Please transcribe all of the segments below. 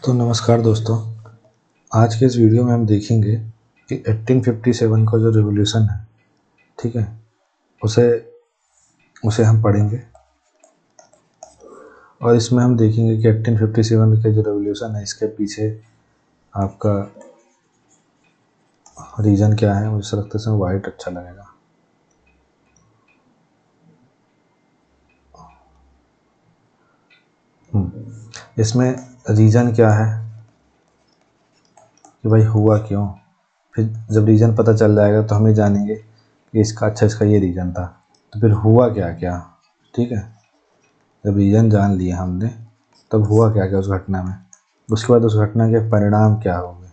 तो नमस्कार दोस्तों, आज के इस वीडियो में हम देखेंगे कि 1857 का जो रिवॉल्यूशन है, ठीक है, उसे हम पढ़ेंगे और इसमें हम देखेंगे कि 1857 के जो रिवॉल्यूशन है इसके पीछे आपका रीज़न क्या है। मुझे लगता है वाइट अच्छा लगेगा। इसमें रीज़न क्या है कि भाई हुआ क्यों। फिर जब रीज़न पता चल जाएगा तो हम ये जानेंगे कि इसका ये रीज़न था, तो फिर हुआ क्या क्या। ठीक है, जब रीज़न जान लिया हमने तब हुआ क्या क्या उस घटना में, उसके बाद उस घटना के परिणाम क्या होंगे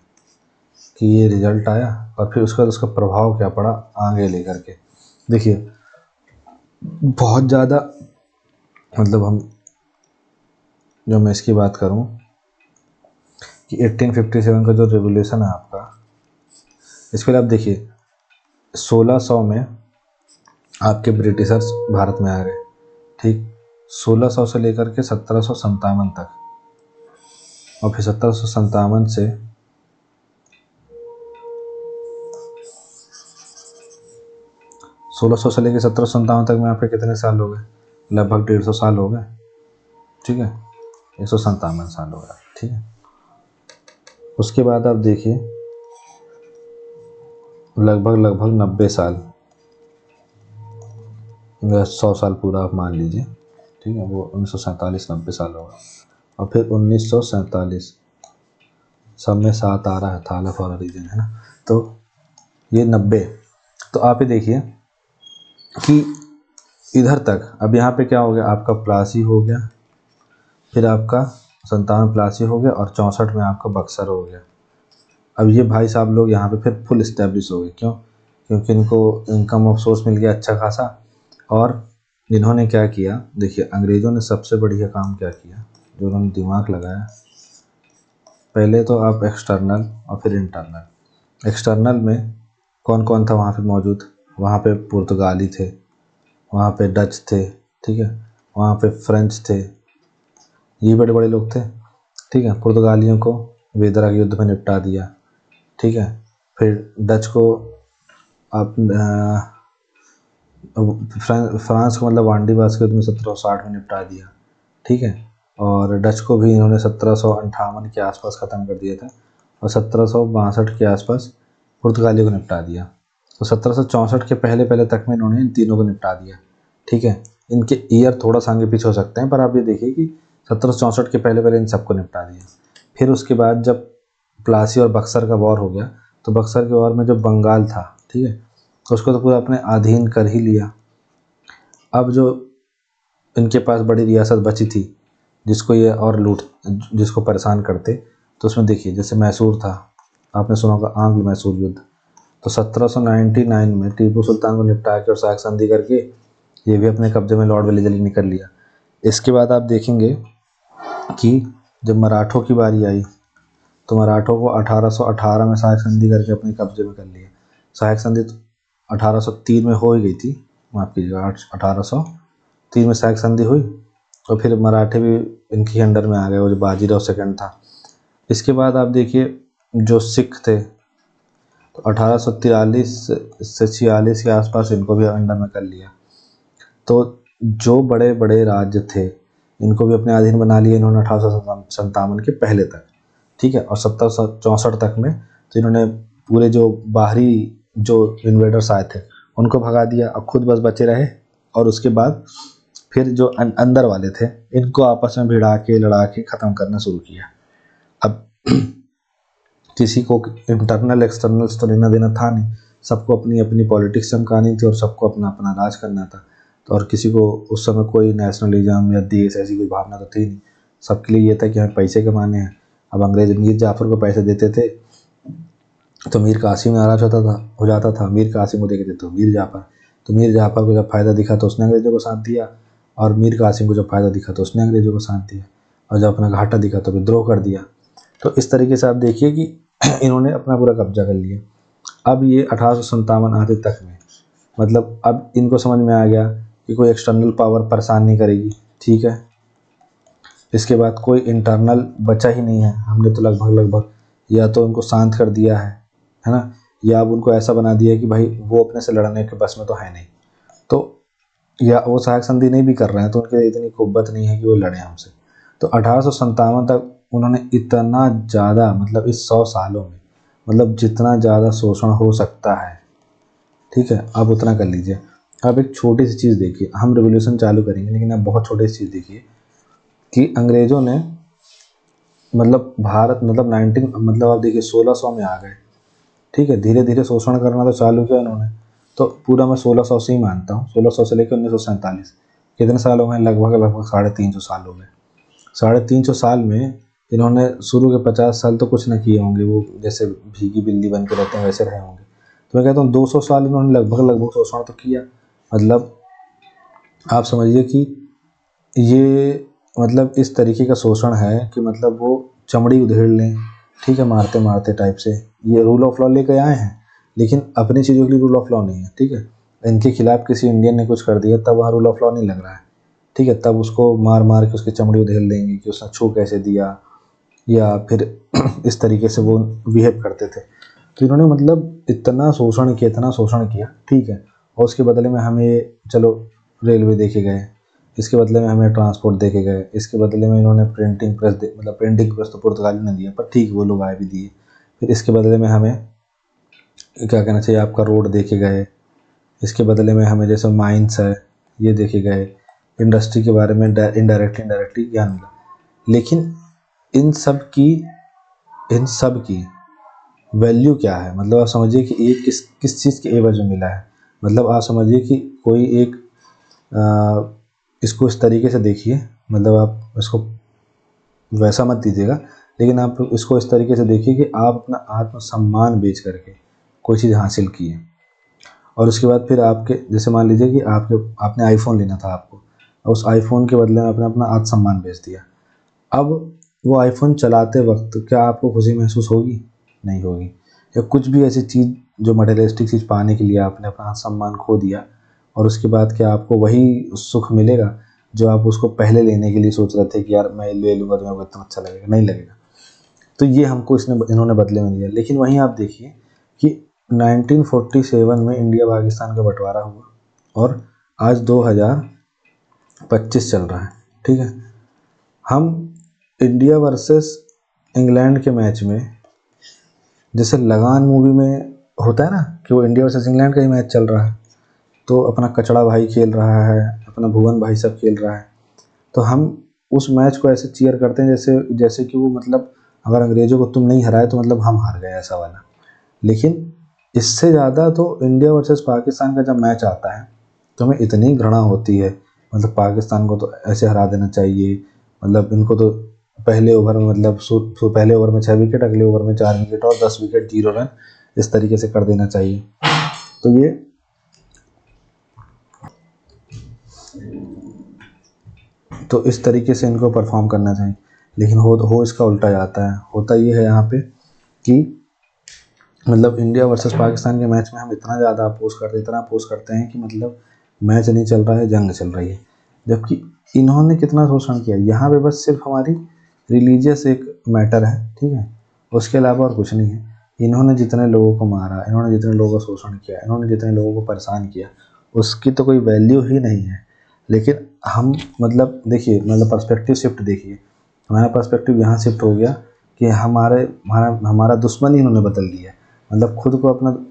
कि ये रिजल्ट आया, और फिर उसके बाद उसका प्रभाव क्या पड़ा आगे लेकर के। देखिए, बहुत ज़्यादा मैं इसकी बात करूं कि 1857 का जो रिवॉल्यूशन है आपका, इसके लिए आप देखिए 1600 में आपके ब्रिटिशर्स भारत में आ गए। ठीक, 1600 से लेकर के 1757 तक, और फिर 1757 से 1600 से लेकर 1757 तक में आपके कितने साल हो गए? लगभग 150 साल हो गए। ठीक है, 157 साल हो गया। ठीक है, उसके बाद आप देखिए लगभग 90 साल, 100 साल पूरा आप मान लीजिए। ठीक है, वो 1947 90 साल होगा, और फिर 1947 सब में 7 आ रहा है, थाला फॉर रीजन है ना, तो ये 90। तो आप ही देखिए कि इधर तक अब यहाँ पे क्या हो गया, आपका प्लासी हो गया, फिर आपका 57 प्लासी हो गया, और 64 में आपका बक्सर हो गया। अब ये भाई साहब लोग यहाँ पे फिर फुल इस्टेब्लिश हो गए। क्यों? क्योंकि इनको इनकम ऑफ सोर्स मिल गया अच्छा खासा। और इन्होंने क्या किया, देखिए अंग्रेज़ों ने सबसे बढ़िया काम क्या किया, जो उन्होंने दिमाग लगाया, पहले तो आप एक्सटर्नल और फिर इंटरनल। एक्सटर्नल में कौन कौन था वहाँ पे मौजूद? वहाँ पे पुर्तगाली थे, वहाँ पे डच थे, ठीक है, वहाँ पे फ्रेंच थे, ये बड़े बड़े लोग थे। ठीक है, पुर्तगालियों को वेदरा के युद्ध में निपटा दिया। ठीक है, फिर डच को आप फ्रांस को मतलब वांडीबास के युद्ध में 1760 में निपटा दिया। ठीक है, और डच को भी इन्होंने 1758 के आसपास ख़त्म कर दिया था, और 1762 के आसपास पुर्तगालियों को निपटा दिया। तो 1764 के पहले पहले तक में इन्होंने इन तीनों को निपटा दिया। ठीक है, इनके ईयर थोड़ा सा आगे पीछे हो सकते हैं, पर आप ये देखिए कि 1764 के पहले पहले इन सबको निपटा दिया। फिर उसके बाद जब प्लासी और बक्सर का वॉर हो गया, तो बक्सर के वॉर में जो बंगाल था, ठीक है, तो उसको तो पूरा अपने अधीन कर ही लिया। अब जो इनके पास बड़ी रियासत बची थी जिसको ये और जिसको परेशान करते, तो उसमें देखिए जैसे मैसूर था, आपने सुना होगा आंग्ल मैसूर युद्ध। तो 1799 में टीपू सुल्तान को निपटा के और साख संधि करके ये भी अपने कब्जे में लॉर्ड वेली जल्दी कर लिया। इसके बाद आप देखेंगे कि जब मराठों की बारी आई, तो मराठों को 1818 में सहायक संधि करके अपने कब्जे में कर लिया। सहायक संधि तो 1803 में हो ही गई थी, माफ़ कीजिएगा, 1803 में सहायक संधि हुई, और फिर मराठे भी इनके अंडर में आ गए, वो जो बाजीराव सेकंड था। इसके बाद आप देखिए जो सिख थे, तो 1843 से 46 के आसपास इनको भी अंडर में कर लिया। तो जो बड़े बड़े राज्य थे इनको भी अपने अधीन बना लिया इन्होंने 1857 के पहले तक। ठीक है, और 1764 तक में तो इन्होंने पूरे जो बाहरी जो इन्वेडर्स आए थे उनको भगा दिया, अब खुद बस बचे रहे। और उसके बाद फिर जो अंदर वाले थे इनको आपस में भिड़ा के लड़ा के ख़त्म करना शुरू किया। अब किसी को इंटरनल एक्सटर्नल्स तो लेना देना था नहीं, सबको अपनी अपनी पॉलिटिक्स चमकानी थी और सबको अपना अपना राज करना था। तो और किसी को उस समय कोई नेशनलिज्म या देश ऐसी कोई भावना तो थी नहीं, सबके लिए ये था कि हमें पैसे कमाने हैं। अब अंग्रेज मीर जाफ़र को पैसे देते थे तो मीर कासिम नाराज हो जाता था, मीर कासिम को देते तो मीर जाफ़र, तो मीर जाफ़र को जब फ़ायदा दिखा तो उसने अंग्रेज़ों को साथ दिया, और मीर कासिम को जब फ़ायदा दिखा तो उसने अंग्रेज़ों को साथ दिया, और जब अपना घाटा दिखा तो विद्रोह कर दिया। तो इस तरीके से आप देखिए कि इन्होंने अपना पूरा कब्जा कर लिया। अब ये 1857 आते तक में मतलब अब इनको समझ में आ गया कि कोई एक्सटर्नल पावर परेशान नहीं करेगी। ठीक है, इसके बाद कोई इंटरनल बचा ही नहीं है। हमने तो लगभग या तो उनको शांत कर दिया है ना, या अब उनको ऐसा बना दिया है कि भाई वो अपने से लड़ने के बस में तो है नहीं, तो या वो सहायक संधि नहीं भी कर रहे हैं तो उनके इतनी कुव्वत नहीं है कि वो लड़ें हमसे। तो 1857 तक उन्होंने इतना ज़्यादा, मतलब इस 100 सालों में, मतलब जितना ज़्यादा शोषण हो सकता है, ठीक है, आप उतना कर लीजिए। अब एक छोटी सी चीज़ देखिए, हम रिवोल्यूशन चालू करेंगे लेकिन आप बहुत छोटी सी चीज़ देखिए कि अंग्रेज़ों ने मतलब भारत, मतलब 19, मतलब आप देखिए 1600 में आ गए, ठीक है, धीरे धीरे शोषण करना तो चालू किया उन्होंने। तो पूरा मैं 1600 से ही मानता हूँ, 1600 से लेकर 1947, कितने साल हो गए? लगभग 350 साल हो गए। 350 साल में इन्होंने शुरू के 50 साल तो कुछ ना किए होंगे, वो जैसे भीगी बिल्ली बन के रहते हैं वैसे रहे होंगे। तो मैं कहता हूँ 200 साल इन्होंने लगभग शोषण तो किया। मतलब आप समझिए कि ये, मतलब इस तरीके का शोषण है कि मतलब वो चमड़ी उधेड़ लें, ठीक है, मारते मारते टाइप से। ये रूल ऑफ लॉ लेके आए हैं लेकिन अपनी चीज़ों के लिए रूल ऑफ लॉ नहीं है, ठीक है। इनके खिलाफ किसी इंडियन ने कुछ कर दिया तब वहाँ रूल ऑफ लॉ नहीं लग रहा है, ठीक है, तब उसको मार मार के उसकी चमड़ी उधेड़ देंगे कि उसने छू कैसे दिया, या फिर इस तरीके से वो बिहेव करते थे। तो इन्होंने मतलब इतना शोषण किया, इतना शोषण किया, ठीक है। और उसके बदले में हमें, चलो रेलवे देके गए, इसके बदले में हमें ट्रांसपोर्ट देके गए, इसके बदले में इन्होंने प्रिंटिंग प्रेस मतलब प्रिंटिंग प्रेस तो पुर्तगाली ने दिया पर ठीक वो लोग आए भी दिए। फिर इसके बदले में हमें क्या कहना चाहिए, आपका रोड देके गए, इसके बदले में हमें जैसे माइंस है ये देखे गए, इंडस्ट्री के बारे में इनडायरेक्टली ज्ञान मिला। लेकिन इन सब की वैल्यू क्या है? मतलब आप समझिए कि ये किस किस चीज़ के एवज में मिला है। मतलब आप समझिए कि कोई एक इसको इस तरीके से देखिए, मतलब आप इसको वैसा मत दीजिएगा, लेकिन आप इसको इस तरीके से देखिए कि आप अपना आत्मसम्मान बेच करके कोई चीज़ हासिल की है, और उसके बाद फिर आपके, जैसे मान लीजिए कि आपने आईफोन लेना था आपको, और उस आईफोन के बदले में आपने अपना आत्मसम्मान बेच दिया। अब वो आईफोन चलाते वक्त क्या आपको खुशी महसूस होगी? नहीं होगी। या कुछ भी ऐसी चीज़ जो मटेरियलिस्टिक चीज़ पाने के लिए आपने अपना सम्मान खो दिया, और उसके बाद क्या आपको वही सुख मिलेगा जो आप उसको पहले लेने के लिए सोच रहे थे कि यार मैं ले लूँगा तो मेरे को इतना अच्छा लगेगा? नहीं लगेगा। तो ये हमको इन्होंने बदले में दिया। लेकिन वहीं आप देखिए कि 1947 में इंडिया पाकिस्तान का बंटवारा हुआ और आज 2025 चल रहा है, ठीक है। हम इंडिया वर्सेस इंग्लैंड के मैच में, जैसे लगान मूवी में होता है ना कि वो इंडिया वर्सेस इंग्लैंड का ही मैच चल रहा है, तो अपना कचड़ा भाई खेल रहा है, अपना भुवन भाई सब खेल रहा है, तो हम उस मैच को ऐसे चीयर करते हैं जैसे जैसे कि वो, मतलब अगर अंग्रेज़ों को तुम नहीं हराए तो मतलब हम हार गए, ऐसा वाला। लेकिन इससे ज़्यादा तो इंडिया वर्सेस पाकिस्तान का जब मैच आता है तो हमें इतनी घृणा होती है, मतलब पाकिस्तान को तो ऐसे हरा देना चाहिए, मतलब इनको तो पहले ओवर में, मतलब पहले ओवर में 6 विकेट, अगले ओवर में 4 विकेट और 10 विकेट 0 रन, इस तरीके से कर देना चाहिए। तो ये तो इस तरीके से इनको परफॉर्म करना चाहिए, लेकिन हो इसका उल्टा जाता है। होता ये है यहाँ पे कि मतलब इंडिया वर्सेस पाकिस्तान के मैच में हम इतना ज़्यादा इतना अपोज करते हैं कि मतलब मैच नहीं चल रहा है, जंग चल रही है। जबकि इन्होंने कितना शोषण किया यहाँ पे, बस सिर्फ हमारी रिलीजियस एक मैटर है, ठीक है, उसके अलावा और कुछ नहीं है। इन्होंने जितने लोगों को मारा, इन्होंने जितने लोगों का शोषण किया, इन्होंने जितने लोगों को परेशान किया, उसकी तो कोई वैल्यू ही नहीं है। लेकिन हम, मतलब देखिए, मतलब पर्सपेक्टिव शिफ्ट देखिए, हमारा पर्सपेक्टिव यहाँ शिफ्ट हो गया कि हमारा दुश्मन ही इन्होंने बदल दिया। मतलब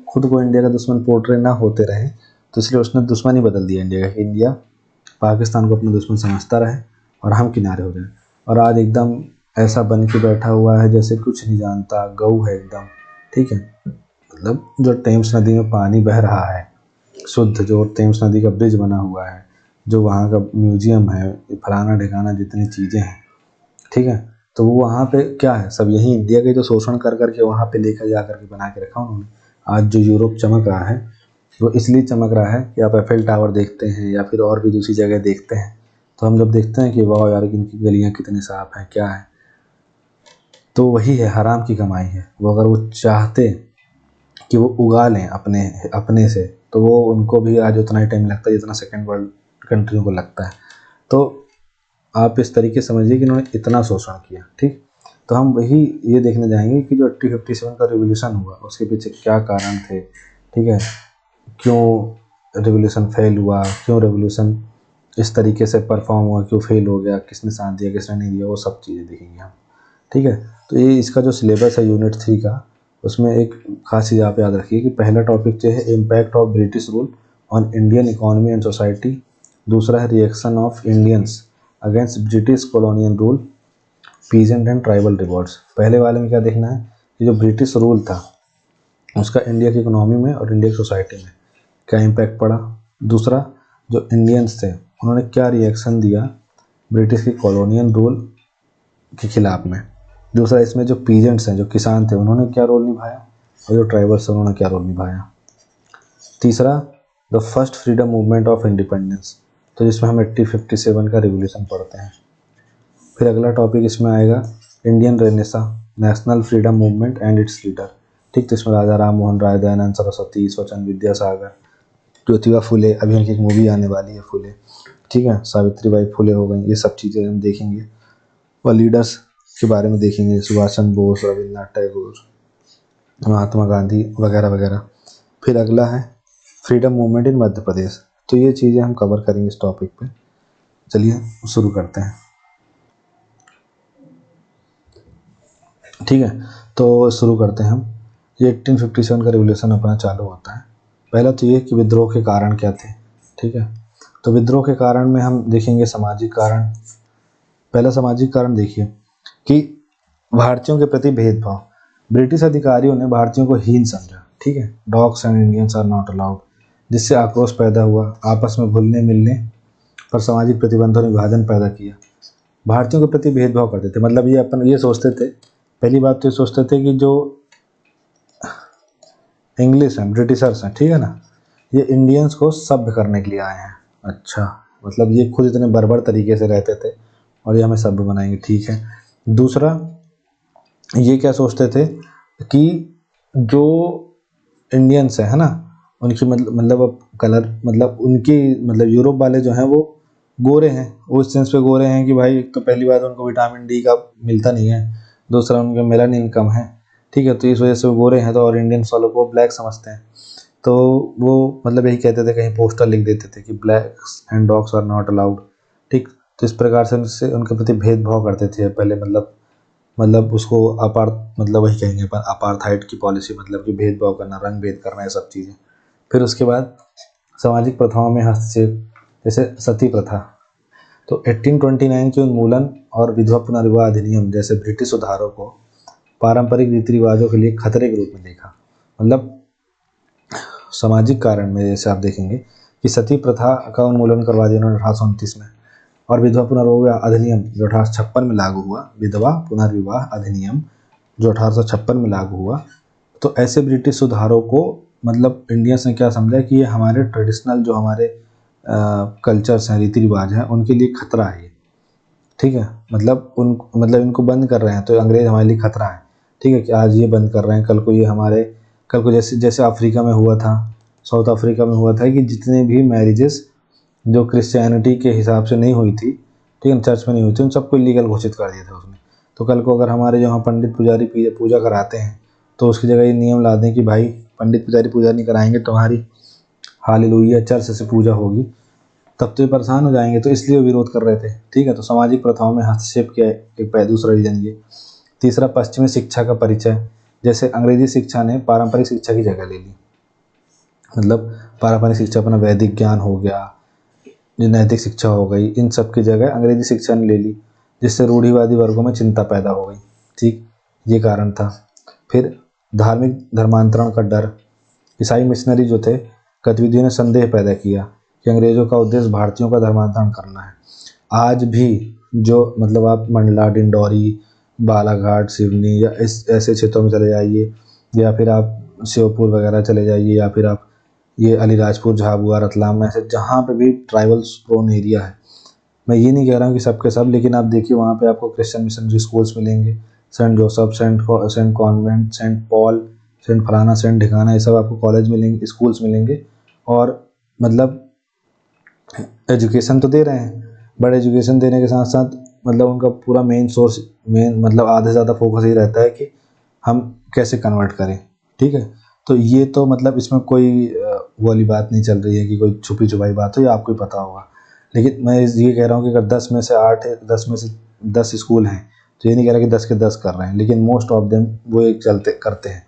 खुद को इंडिया का दुश्मन पोर्ट्रे ना होते रहे, तो इसलिए उसने दुश्मन ही बदल दिया इंडिया का, कि इंडिया पाकिस्तान को अपना दुश्मन समझता रहे और हम किनारे हो जाए। और आज एकदम ऐसा बन के बैठा हुआ है जैसे कुछ नहीं जानता, गऊ है एकदम, ठीक है। मतलब जो टेम्स नदी में पानी बह रहा है शुद्ध, जो टेम्स नदी का ब्रिज बना हुआ है, जो वहाँ का म्यूजियम है, फलाना ढिकाना जितनी चीज़ें हैं, ठीक है, तो वो वहाँ पे क्या है, सब यही इंडिया के जो शोषण कर करके वहाँ पे लेकर जा करके बना के रखा उन्होंने। आज जो यूरोप चमक रहा है वो इसलिए चमक रहा है कि आप एफएल टावर देखते हैं या फिर और भी दूसरी जगह देखते हैं, तो हम जब देखते हैं कि वाह यार इनकी गलियाँ कितनी साफ हैं, क्या है, तो वही है, हराम की कमाई है। वो अगर वो चाहते कि वो उगा लें अपने अपने से, तो वो उनको भी आज उतना ही टाइम लगता है जितना सेकेंड वर्ल्ड कंट्रियों को लगता है। तो आप इस तरीके से समझिए कि इन्होंने इतना शोषण किया। ठीक, तो हम वही ये देखने जाएंगे कि जो 1857 का रिवॉल्यूशन हुआ उसके पीछे क्या कारण थे। ठीक है, क्यों रिवॉल्यूशन फेल हुआ, क्यों रिवॉल्यूशन इस तरीके से परफॉर्म हुआ, क्यों फेल हो गया, किसने साथ दिया किसने नहीं दिया, वो सब चीज़ें देखेंगे हम। ठीक है, तो ये इसका जो सिलेबस है यूनिट 3 का, उसमें एक खास चीज़ आप याद रखिए कि पहला टॉपिक जो है impact of British rule on Indian economy and society, दूसरा है reaction of Indians against British colonial rule, peasant and tribal rewards. पहले वाले में क्या देखना है कि जो ब्रिटिश रूल था उसका इंडिया की इकोनॉमी में और इंडिया की सोसाइटी में क्या इम्पैक्ट पड़ा। दूसरा, जो इंडियंस थे उन्होंने क्या रिएक्शन दिया ब्रिटिश की कॉलोनियल रूल के खिलाफ में। दूसरा, इसमें जो पीजेंट्स हैं जो किसान थे उन्होंने क्या रोल निभाया, और जो ट्राइबल्स हैं उन्होंने क्या रोल निभाया। तीसरा, the first freedom movement of independence, तो जिसमें हम 1857 का रिवोल्यूशन पढ़ते हैं। फिर अगला टॉपिक इसमें आएगा Indian Renaissance, national freedom movement and it's leader. ठीक, तो इसमें राजा राम मोहन राय, दयानंद सरस्वती, ईश्वरचंद्र विद्यासागर, ज्योतिबा फुले, अभी उनकी एक मूवी आने वाली है फुले। ठीक है, सावित्रीबाई फुले हो गई, ये सब चीज़ें हम देखेंगे। और लीडर्स के बारे में देखेंगे, सुभाष चंद्र बोस, रविन्द्रनाथ टैगोर, महात्मा गांधी वगैरह वगैरह। फिर अगला है freedom movement in Madhya Pradesh. तो ये चीज़ें हम कवर करेंगे इस टॉपिक पे। चलिए शुरू करते हैं। ठीक है, तो शुरू करते हैं हम। ये 1857 का रिवोल्यूशन अपना चालू होता है। पहला तो ये कि विद्रोह के कारण क्या थे। ठीक है, तो विद्रोह के कारण में हम देखेंगे सामाजिक कारण। पहला सामाजिक कारण देखिए कि भारतीयों के प्रति भेदभाव। ब्रिटिश अधिकारियों ने भारतीयों को हीन समझा। ठीक है, dogs and Indians are not allowed, जिससे आक्रोश पैदा हुआ। आपस में घुलने मिलने पर सामाजिक प्रतिबंधों ने विभाजन पैदा किया। भारतीयों के प्रति भेदभाव करते थे, मतलब ये अपन ये सोचते थे, पहली बात तो ये सोचते थे कि जो इंग्लिश हैं, ब्रिटिशर्स हैं, ठीक है ना, ये इंडियंस को सभ्य करने के लिए आए हैं। अच्छा, मतलब ये खुद इतने बर्बर तरीके से रहते थे और ये हमें सभ्य बनाएंगे। ठीक है। दूसरा, ये क्या सोचते थे कि जो इंडियंस है ना, उनकी मतलब अब कलर, मतलब उनकी मतलब यूरोप वाले जो हैं वो गोरे हैं, वो इस सेंस पे गोरे हैं कि भाई एक तो पहली बात उनको विटामिन डी का मिलता नहीं है, दूसरा उनका मेलानिन कम है। ठीक है, तो इस वजह से वो गोरे हैं, तो और इंडियंस वालों को ब्लैक समझते हैं। तो वो मतलब यही कहते थे, कहीं पोस्टर लिख देते थे कि black and dogs are not allowed. ठीक, तो इस प्रकार से उनसे उनके प्रति भेदभाव करते थे पहले, मतलब उसको मतलब वही कहेंगे पर अपार्थाइड की पॉलिसी, मतलब कि भेदभाव करना, रंग भेद करना, ये सब चीज़ें। फिर उसके बाद सामाजिक प्रथाओं में हस्तक्षेप, जैसे सती प्रथा। तो 1829 के उन्मूलन और विधवा पुनर्विवाह अधिनियम जैसे ब्रिटिश सुधारों को पारंपरिक रीति रिवाजों के लिए खतरे के रूप में देखा। मतलब सामाजिक कारण में जैसे आप देखेंगे कि सती प्रथा का उन्मूलन करवा दिया उन्होंने 1829 में, और विधवा पुनर्विवाह अधिनियम जो 1856 में लागू हुआ, विधवा पुनर्विवाह अधिनियम जो 1856 में लागू हुआ। तो ऐसे ब्रिटिश सुधारों को मतलब इंडियंस ने क्या समझा कि ये हमारे ट्रेडिशनल जो हमारे कल्चर्स हैं, रीति रिवाज हैं, उनके लिए खतरा है ये। ठीक है, मतलब इनको बंद कर रहे हैं तो अंग्रेज हमारे लिए खतरा है। ठीक है, कि आज ये बंद कर रहे हैं, कल को जैसे अफ्रीका में हुआ था, साउथ अफ्रीका में हुआ था कि जितने भी मैरिजेस जो क्रिश्चियनिटी के हिसाब से नहीं हुई थी, ठीक है, चर्च में नहीं हुई थी, उन सबको इलीगल घोषित कर दिया था उसने। तो कल को अगर हमारे यहाँ पंडित पुजारी पूजा कराते हैं तो उसकी जगह ये नियम ला दें कि भाई पंडित पुजारी पूजा नहीं कराएंगे, तुम्हारी हालेलुया चर्च से पूजा होगी, तब तो ये परेशान हो जाएंगे। तो इसलिए वो विरोध कर रहे थे। ठीक है, तो सामाजिक प्रथाओं में हस्तक्षेप किया एक दूसरा रीजन ये। तीसरा, पश्चिमी शिक्षा का परिचय, जैसे अंग्रेजी शिक्षा ने पारंपरिक शिक्षा की जगह ले ली। मतलब पारंपरिक शिक्षा अपना वैदिक ज्ञान हो गया, जो नैतिक शिक्षा हो गई, इन सब की जगह अंग्रेजी शिक्षा ने ले ली, जिससे रूढ़िवादी वर्गों में चिंता पैदा हो गई। ठीक, ये कारण था। फिर धार्मिक धर्मांतरण का डर, ईसाई मिशनरी जो थे गतिविधियों ने संदेह पैदा किया कि अंग्रेज़ों का उद्देश्य भारतीयों का धर्मांतरण करना है। आज भी जो मतलब आप मंडला, डिंडौरी, बालाघाट, सिवनी या इस ऐसे क्षेत्रों में चले जाइए, या फिर आप श्योपुर वगैरह चले जाइए, या फिर आप ये अलीराजपुर, झाबुआ, रतलाम, ऐसे जहाँ पे भी ट्राइबल्स प्रोन एरिया है, मैं ये नहीं कह रहा हूँ कि सब के सब, लेकिन आप देखिए वहाँ पे आपको क्रिश्चियन मिशनरी स्कूल्स मिलेंगे, saint Joseph, saint convent, saint Paul, saint फलाना, सेंट ढिकाना, ये सब आपको कॉलेज मिलेंगे, स्कूल्स मिलेंगे। और मतलब एजुकेशन तो दे रहे हैं, बट एजुकेशन देने के साथ साथ मतलब उनका पूरा मेन मतलब आधे से ज़्यादा फोकस ये रहता है कि हम कैसे कन्वर्ट करें, ठीक है। तो ये तो मतलब इसमें कोई वो वाली बात नहीं चल रही है कि कोई छुपी छुपाई बात हो, ये आपको ही पता होगा। लेकिन मैं ये कह रहा हूँ कि अगर 10 में से 8 है, 10 में से 10 स्कूल हैं, तो ये नहीं कह रहा कि 10 के 10 कर रहे हैं, लेकिन मोस्ट ऑफ देम वो एक चलते करते हैं,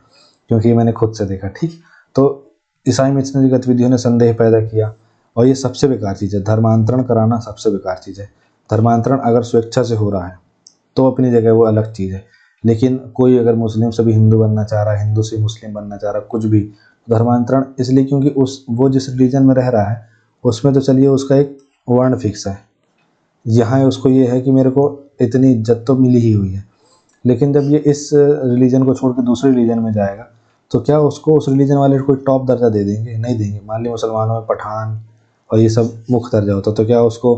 क्योंकि मैंने खुद से देखा, ठीक। तो ईसाई मिशनरी गतिविधियों ने संदेह पैदा किया, और ये सबसे बेकार चीज़ है। धर्मांतरण कराना सबसे बेकार चीज़ है। धर्मांतरण अगर स्वेच्छा से हो रहा है तो अपनी जगह वो अलग चीज़ है, लेकिन कोई अगर मुस्लिम से भी हिंदू बनना चाह रहा है, हिंदू से मुस्लिम बनना चाह रहा है, कुछ भी, धर्मांतरण इसलिए क्योंकि वो जिस रिलीजन में रह रहा है उसमें तो चलिए उसका एक वर्ण फिक्स है, यहाँ उसको ये है कि मेरे को इतनी इज्जत तो मिली ही हुई है। लेकिन जब ये इस रिलीजन को छोड़ के दूसरे रिलीजन में जाएगा तो क्या उसको उस रिलीजन वाले कोई टॉप दर्जा दे देंगे? नहीं देंगे। मान ली मुसलमानों में पठान और ये सब मुख्य दर्जा होता, तो क्या उसको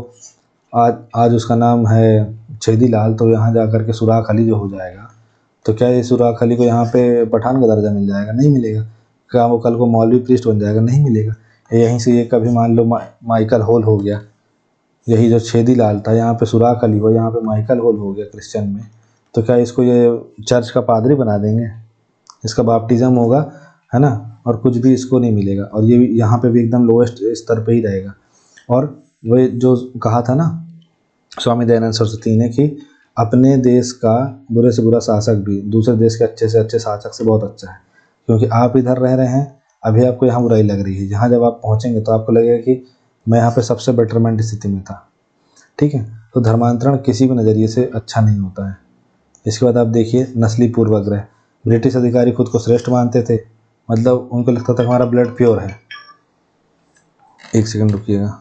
आज आज उसका नाम है छेदी लाल, तो यहाँ जा कर के सुराख अली जो हो जाएगा, तो क्या ये सुराख अली को यहाँ पे पठान का दर्जा मिल जाएगा? नहीं मिलेगा। क्या वो कल को मौलवी प्रीस्ट बन जाएगा? नहीं मिलेगा। यहीं से ये कभी मान लो माइकल हॉल हो गया, यही जो छेदी लाल था यहाँ पे सुराख अली हुआ, यहाँ पे माइकल हॉल हो गया क्रिश्चियन में, तो क्या इसको ये चर्च का पादरी बना देंगे? इसका बाप्टिज्म होगा, है ना, और कुछ भी इसको नहीं मिलेगा, और ये भी यहाँ पे भी एकदम लोएस्ट स्तर पे ही रहेगा। और वह जो कहा था ना स्वामी दयानंद सरस्वती ने कि अपने देश का बुरे से बुरा शासक भी दूसरे देश के अच्छे से अच्छे शासक से बहुत अच्छा है, क्योंकि आप इधर रह रहे हैं, अभी आपको यहाँ बुराई लग रही है, जहाँ जब आप पहुँचेंगे तो आपको लगेगा कि मैं यहाँ पे सबसे बेटरमेंट स्थिति में था, ठीक है। तो धर्मांतरण किसी भी नज़रिए से अच्छा नहीं होता है। इसके बाद आप देखिए नस्ली पूर्वाग्रह। ब्रिटिश अधिकारी खुद को श्रेष्ठ मानते थे, मतलब उनको लगता था हमारा ब्लड प्योर है। एक सेकंड रुकिएगा,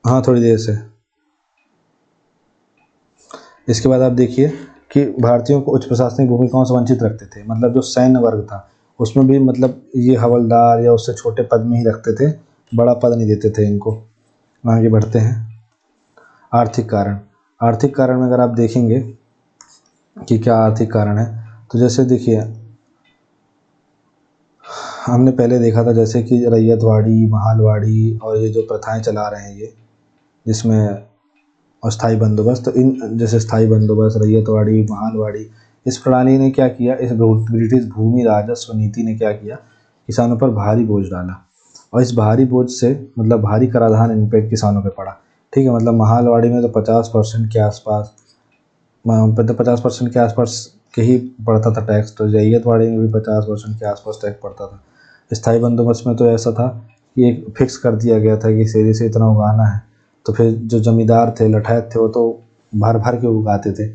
हाँ थोड़ी देर से। इसके बाद आप देखिए कि भारतीयों को उच्च प्रशासनिक भूमिकाओं से वंचित रखते थे, मतलब जो सैन्य वर्ग था उसमें भी मतलब ये हवलदार या उससे छोटे पद में ही रखते थे, बड़ा पद नहीं देते थे इनको। आगे बढ़ते हैं। आर्थिक कारण। आर्थिक कारण में अगर आप देखेंगे कि क्या आर्थिक कारण है, तो जैसे देखिए हमने पहले देखा था जैसे कि रैयतवाड़ी, महालवाड़ी और ये जो प्रथाएं चला रहे हैं ये, जिसमें अस्थाई बंदोबस्त, तो इन जैसे स्थाई बंदोबस्त, रैयतवाड़ी, महालवाड़ी, इस प्रणाली ने क्या किया, इस ब्रिटिश भूमि राजस्व नीति ने क्या किया, किसानों पर भारी बोझ डाला, और इस भारी बोझ से मतलब भारी कराधान इन पे किसानों पे पड़ा, ठीक है। मतलब महालवाड़ी में तो 50% के आसपास, मतलब 50% के आसपास के ही पड़ता था टैक्स, तो रैयतवाड़ी में भी 50% के आसपास टैक्स पड़ता था। स्थाई बंदोबस्त में तो ऐसा था कि एक फिक्स कर दिया गया था कि सेरी से इतना उगाना है, तो फिर जो जमींदार थे, लठैत थे, वो तो भर भर के उगाते थे।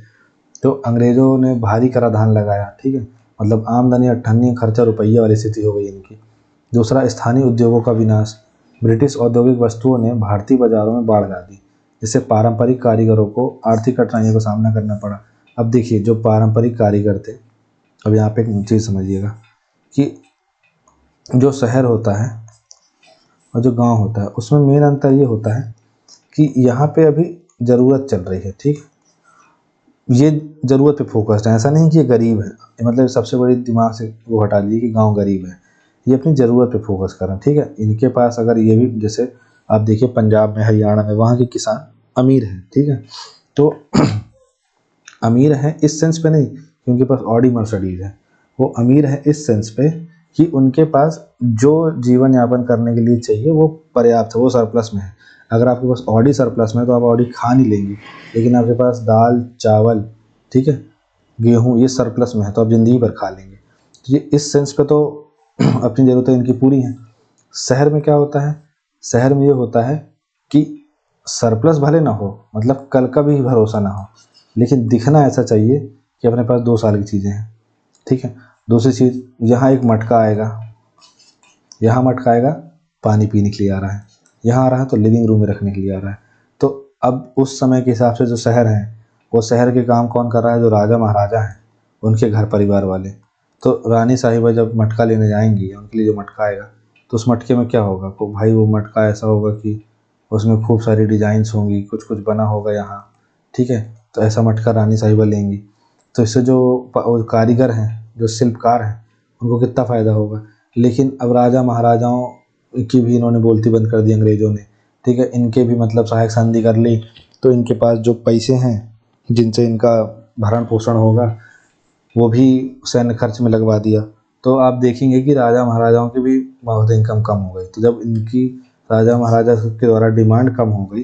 तो अंग्रेज़ों ने भारी कराधान लगाया, ठीक है, मतलब आमदनी अट्ठन्नी, खर्चा रुपया वाली स्थिति हो गई इनकी। दूसरा, स्थानीय उद्योगों का विनाश। ब्रिटिश औद्योगिक वस्तुओं ने भारतीय बाजारों में बाढ़ ला दी, जिससे पारंपरिक कारीगरों को आर्थिक कठिनाइयों का सामना करना पड़ा। अब देखिए जो पारंपरिक कारीगर थे, अब यहाँ पे एक चीज़ समझिएगा कि जो शहर होता है और जो गांव होता है उसमें मेन अंतर ये होता है कि यहाँ पे अभी ज़रूरत चल रही है, ठीक। ये ज़रूरत पे फोकस्ड है, ऐसा नहीं कि ये गरीब है, मतलब सबसे बड़ी दिमाग से वो हटा लीजिए कि गांव गरीब है, ये अपनी ज़रूरत पे फोकस कर रहे हैं, ठीक है। इनके पास अगर ये भी, जैसे आप देखिए पंजाब में, हरियाणा में, वहाँ के किसान अमीर हैं, ठीक है। तो अमीर हैं इस सेंस पे नहीं कि उनके पास ऑडी मर्सिडीज है, वो अमीर है इस सेंस पे कि उनके पास जो जीवन यापन करने के लिए चाहिए वो पर्याप्त है, वो सरप्लस में है। अगर आपके पास ऑडी सरप्लस में है तो आप ऑडी खा नहीं लेंगे, लेकिन आपके पास दाल चावल, ठीक है, गेहूँ, ये सरप्लस में है तो आप ज़िंदगी भर खा लेंगे। तो ये इस सेंस पे तो अपनी ज़रूरतें इनकी पूरी हैं। शहर में क्या होता है, शहर में ये होता है कि सरप्लस भले ना हो, मतलब कल का भी भरोसा ना हो, लेकिन दिखना ऐसा चाहिए कि अपने पास 2 साल की चीज़ें हैं, ठीक है। दूसरी चीज़, यहाँ एक मटका आएगा, यहाँ मटका आएगा पानी पीने के लिए आ रहा है, यहाँ आ रहा है तो लिविंग रूम में रखने के लिए आ रहा है। तो अब उस समय के हिसाब से जो शहर है, वो शहर के काम कौन कर रहा है? जो राजा महाराजा हैं, उनके घर परिवार वाले। तो रानी साहिबा जब मटका लेने जाएंगी, उनके लिए जो मटका आएगा, तो उस मटके में क्या होगा? तो भाई वो मटका ऐसा होगा कि उसमें खूब सारी डिज़ाइंस होंगी, कुछ कुछ बना होगा यहाँ, ठीक है। तो ऐसा मटका रानी साहिबा लेंगी, तो इससे जो कारीगर हैं, जो शिल्पकार हैं, उनको कितना फ़ायदा होगा। लेकिन अब राजा महाराजाओं की भी इन्होंने बोलती बंद कर दी अंग्रेज़ों ने, ठीक है। इनके भी मतलब सहायक संधि कर ली, तो इनके पास जो पैसे हैं जिनसे इनका भरण पोषण होगा वो भी सैन्य खर्च में लगवा दिया। तो आप देखेंगे कि राजा महाराजाओं की भी बहुत इनकम कम हो गई। तो जब इनकी राजा महाराजा के द्वारा डिमांड कम हो गई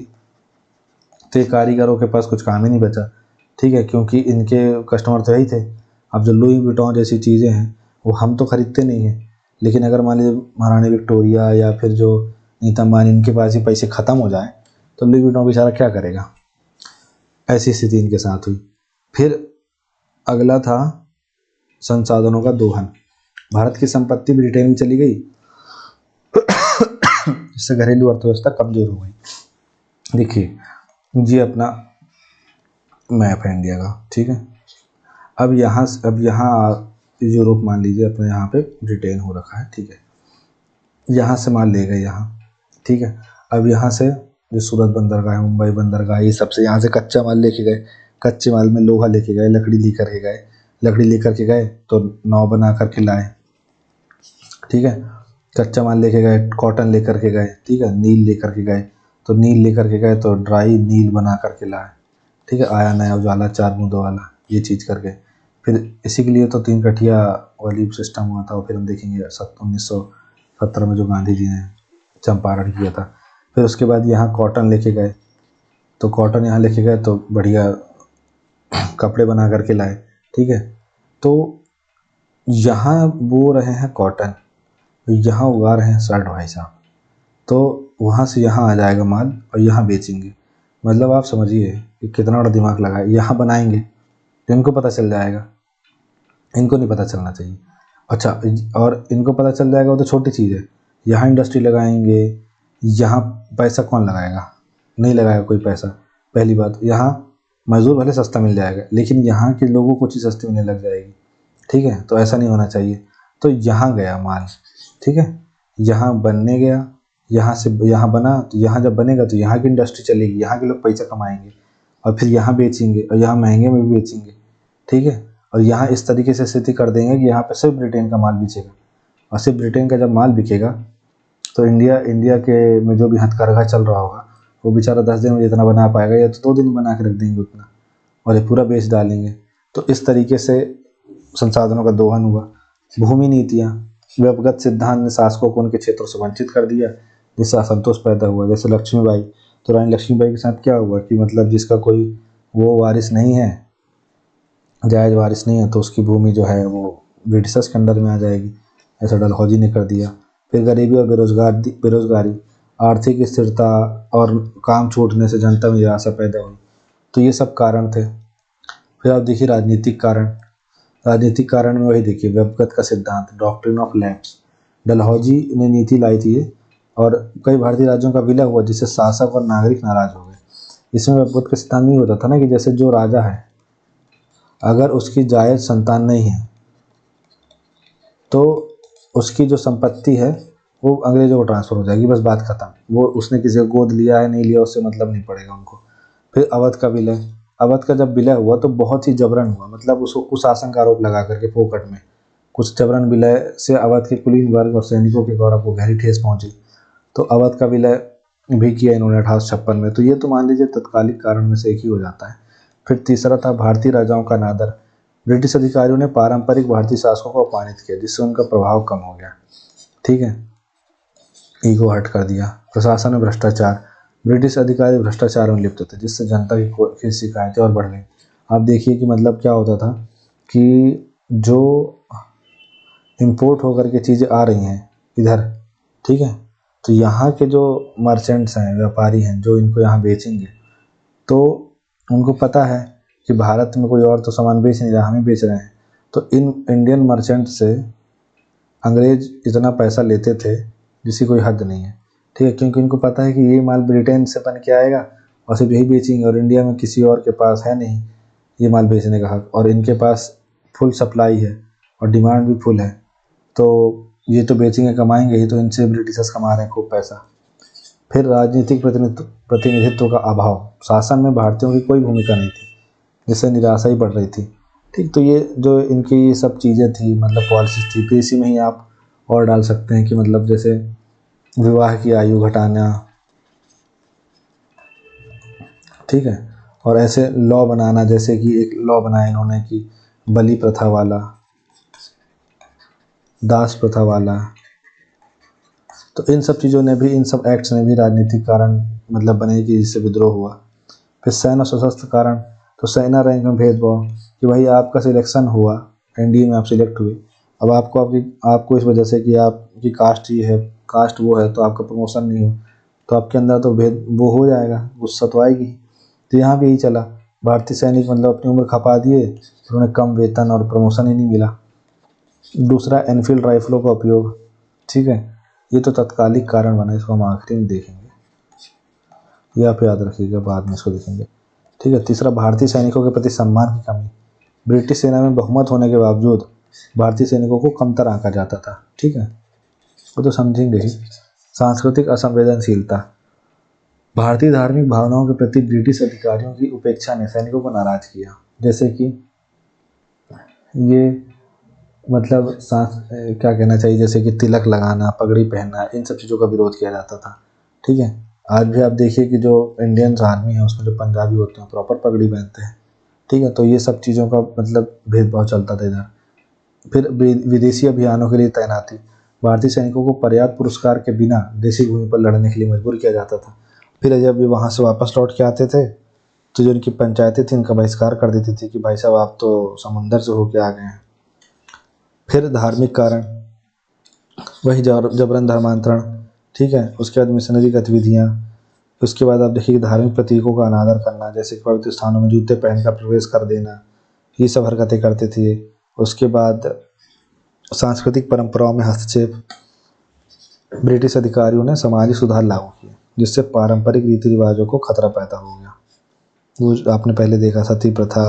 तो ये कारीगरों के पास कुछ काम ही नहीं बचा, ठीक है, क्योंकि इनके कस्टमर तो यही थे। अब जो लुई विटॉन जैसी चीज़ें हैं वो हम तो ख़रीदते नहीं हैं, लेकिन अगर मान लीजिए महारानी विक्टोरिया या फिर जो नीता अंबानी इनके पास ही पैसे ख़त्म हो जाए तो लुई विटॉन बेचारा क्या करेगा। ऐसी स्थिति इनके साथ हुई। फिर अगला था संसाधनों का दोहन। भारत की संपत्ति ब्रिटेन में चली गई, इससे घरेलू अर्थव्यवस्था कमज़ोर हो गई। देखिए जी अपना मैप है इंडिया का, ठीक है। अब यहाँ यूरोप मान लीजिए अपने यहाँ पे ब्रिटेन हो रखा है, ठीक है। यहाँ से माल ले गए यहाँ, ठीक है। अब यहाँ से जो सूरत बंदरगाह है, मुंबई बंदरगाह, ये सबसे यहाँ से कच्चा माल लेके गए, कच्चे माल में लोहा लेके गए, लकड़ी लेकर के गए तो नाव बना करके लाए, ठीक है। कच्चा माल लेके गए, कॉटन लेकर के गए, ठीक है। नील लेकर के गए तो नील लेकर के गए तो ड्राई नील बना करके लाए, ठीक है। आया नया उजाला 4 बूंदों वाला, ये चीज़ करके। फिर इसी के लिए तो 3 कठिया वाली सिस्टम हुआ था। और फिर हम देखेंगे 1917 में जो गांधी जी ने चंपारण किया था। फिर उसके बाद यहाँ कॉटन लेके गए, तो कॉटन यहाँ लेके गए तो बढ़िया कपड़े बना करके लाए, ठीक है। तो यहाँ बो रहे हैं कॉटन, यहाँ उगा रहे हैं शर्ट भाई साहब, तो वहाँ से यहाँ आ जाएगा माल और यहाँ बेचेंगे। मतलब आप समझिए कि कितना बड़ा दिमाग लगा है। यहाँ बनाएंगे तो इनको पता चल जाएगा, इनको नहीं पता चलना चाहिए। अच्छा, और इनको पता चल जाएगा वो तो छोटी चीज़ है। यहाँ इंडस्ट्री लगाएंगे, यहाँ पैसा कौन लगाएगा, नहीं लगाएगा कोई पैसा। पहली बात, यहाँ मजदूर भले सस्ता मिल जाएगा लेकिन यहाँ के लोगों को चीज़ सस्ती मिलने लग जाएगी, ठीक है। तो ऐसा नहीं होना चाहिए। तो यहाँ गया माल, ठीक है, यहाँ बनने गया, यहाँ से यहाँ बना, तो यहाँ जब बनेगा तो यहाँ की इंडस्ट्री चलेगी, यहाँ के लोग पैसा कमाएंगे और फिर यहाँ बेचेंगे और यहाँ महंगे में भी बेचेंगे, ठीक है। और यहाँ इस तरीके से स्थिति कर देंगे कि यहाँ पे सिर्फ ब्रिटेन का माल बिकेगा, और सिर्फ ब्रिटेन का जब माल बिकेगा तो इंडिया के में जो भी हथकरघा चल रहा होगा वो बेचारा 10 दिन में जितना बना पाएगा या तो 2 दिन में बना के रख देंगे उतना, और ये पूरा बेच डालेंगे। तो इस तरीके से संसाधनों का दोहन हुआ। भूमि नीतियाँ, व्यक्तिगत सिद्धांत ने शासकों को उनके क्षेत्रों से वंचित कर दिया, जिससे असंतोष पैदा हुआ। जैसे लक्ष्मीबाई, तो रानी लक्ष्मीबाई के साथ क्या हुआ कि मतलब जिसका कोई वो वारिस नहीं है, जायज़ वारिस नहीं है, तो उसकी भूमि जो है वो ब्रिटिशर्स के अंडर में आ जाएगी, ऐसा डलहौजी ने कर दिया। फिर गरीबी और बेरोजगारी, आर्थिक स्थिरता और काम छूटने से जनता में निराशा पैदा हुई, तो ये सब कारण थे। फिर आप देखिए राजनीतिक कारण में वही देखिए व्यक्तिगत का सिद्धांत, डॉक्ट्रिन ऑफ लैप्स, डलहौजी ने नीति लाई थी ये, और कई भारतीय राज्यों का विलय हुआ जिससे शासक और नागरिक नाराज हो गए। इसमें व्यक्तिगत का सिद्धांत नहीं होता था ना कि जैसे जो राजा है अगर उसकी जायज़ संतान नहीं है तो उसकी जो संपत्ति है वो अंग्रेज़ों को ट्रांसफ़र हो जाएगी, बस बात ख़त्म। वो उसने किसी को गोद लिया है नहीं लिया उससे मतलब नहीं पड़ेगा उनको। फिर अवध का जब विलय हुआ तो बहुत ही जबरन हुआ, मतलब उसको कुशासन का आरोप लगा करके फोकट में कुछ जबरन विलय से अवध के कुलीन वर्ग और सैनिकों के गौरव को गहरी ठेस पहुंची। तो अवध का विलय भी किया इन्होंने 1856 में। तो ये तो मान लीजिए तत्कालिक कारण में से एक ही हो जाता है। फिर तीसरा था भारतीय राजाओं का अनादर। ब्रिटिश अधिकारियों ने पारंपरिक भारतीय शासकों को अपमानित किया जिससे उनका प्रभाव कम हो गया, ठीक है, ईगो हर्ट कर दिया। प्रशासन में भ्रष्टाचार, ब्रिटिश अधिकारी भ्रष्टाचार में लिप्त थे जिससे जनता की शिकायतें और बढ़ गई। आप देखिए कि मतलब क्या होता था कि जो इंपोर्ट होकर के चीज़ें आ रही हैं इधर, ठीक है, तो यहाँ के जो मर्चेंट्स हैं, व्यापारी हैं, जो इनको यहाँ बेचेंगे तो उनको पता है कि भारत में कोई और तो सामान बेच नहीं रहा, हम ही बेच रहे हैं। तो इन इंडियन मर्चेंट से अंग्रेज इतना पैसा लेते थे जिसकी कोई हद नहीं है, ठीक है, क्योंकि इनको पता है कि ये माल ब्रिटेन से बन के आएगा और सिर्फ यही बेचेंगे और इंडिया में किसी और के पास है नहीं ये माल बेचने का हक, और इनके पास फुल सप्लाई है और डिमांड भी फुल है, तो ये तो बेचेंगे कमाएंगे ही, तो इनसे ब्रिटिशर्स कमा रहे हैं खूब पैसा। फिर राजनीतिक प्रतिनिधित्व का अभाव, शासन में भारतीयों की कोई भूमिका नहीं थी जिससे निराशा ही बढ़ रही थी, ठीक। तो ये जो इनकी ये सब चीज़ें थी मतलब पॉलिसीज थी। फिर इसी में ही आप और डाल सकते हैं कि मतलब जैसे विवाह की आयु घटाना, ठीक है। और ऐसे लॉ बनाना, जैसे कि एक लॉ बनाया इन्होंने कि बलि प्रथा वाला, दास प्रथा वाला। तो इन सब चीज़ों ने भी, इन सब एक्ट्स ने भी राजनीतिक कारण मतलब बने कि जिससे विद्रोह हुआ। फिर सैन्य और सशस्त्र कारण, तो सेना रैंक में भेदभाव कि भाई आपका सिलेक्शन हुआ, एनडीए में आप सिलेक्ट हुए, अब आपको इस वजह से कि आपकी कास्ट ये है, कास्ट वो है, तो आपका प्रमोशन नहीं हो, तो आपके अंदर तो भेद वो हो जाएगा, गुस्सा तो आएगी। तो यहाँ भी यही चला, भारतीय सैनिक मतलब अपनी उम्र खपा दिए, फिर उन्हें कम वेतन और प्रमोशन ही नहीं मिला। दूसरा, एनफील्ड राइफलों का उपयोग, ठीक है, ये तो तत्कालिक कारण बना, इसको हम आखिरी में देखेंगे, ये आप याद रखिएगा, बाद में इसको देखेंगे, ठीक है। तीसरा, भारतीय सैनिकों के प्रति सम्मान की कमी, ब्रिटिश सेना में बहुमत होने के बावजूद भारतीय सैनिकों को कमतर आंका जाता था, ठीक है, वो तो समझेंगे ही। सांस्कृतिक असंवेदनशीलता, भारतीय धार्मिक भावनाओं के प्रति ब्रिटिश अधिकारियों की उपेक्षा ने सैनिकों को नाराज किया, जैसे कि ये मतलब क्या कहना चाहिए, जैसे कि तिलक लगाना, पगड़ी पहनना, इन सब चीज़ों का विरोध किया जाता था, ठीक है। आज भी आप देखिए कि जो इंडियन आर्मी है उसमें जो पंजाबी होते हैं प्रॉपर पगड़ी पहनते हैं, ठीक है। तो ये सब चीज़ों का मतलब भेदभाव चलता था इधर। फिर विदेशी अभियानों के लिए तैनाती, भारतीय सैनिकों को पर्याप्त पुरस्कार के बिना देशी भूमि पर लड़ने के लिए मजबूर किया जाता था। फिर जब ये वहाँ से वापस लौट के आते थे, तो जो इनकी पंचायतें थी इनका बहिष्कार कर देती थी कि भाई साहब आप तो समुंदर से होके आ गए हैं। फिर धार्मिक कारण, वही जबरन धर्मांतरण, ठीक है। उसके बाद मिशनरी गतिविधियाँ, उसके बाद आप देखिए धार्मिक प्रतीकों का अनादर करना, जैसे कि पवित्र स्थानों में जूते पहनकर प्रवेश कर देना, ये सब हरकतें करते थे। उसके बाद सांस्कृतिक परंपराओं में हस्तक्षेप, ब्रिटिश अधिकारियों ने सामाजिक सुधार लागू किए जिससे पारंपरिक रीति रिवाजों को खतरा पैदा हो गया। वो आपने पहले देखा, सती प्रथा,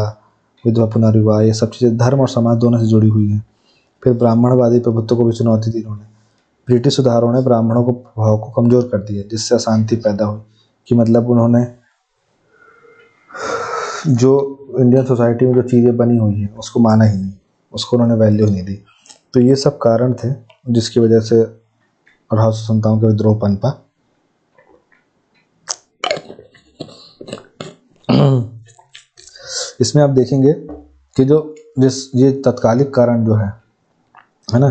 विधवा पुनर्विवाह, ये सब चीज़ें धर्म और समाज दोनों से जुड़ी हुई हैं। फिर ब्राह्मणवादी प्रभुत्व को भी चुनौती दी इन्होंने, ब्रिटिश सुधारों ने ब्राह्मणों को भाव को कमज़ोर कर दिया जिससे अशांति पैदा हुई, कि मतलब उन्होंने जो इंडियन सोसाइटी में जो चीज़ें बनी हुई हैं उसको माना ही नहीं, उसको उन्होंने वैल्यू नहीं दी। तो ये सब कारण थे जिसकी वजह से 1857 का विद्रोह पनपा। इसमें आप देखेंगे कि ये तत्कालिक कारण जो है ना,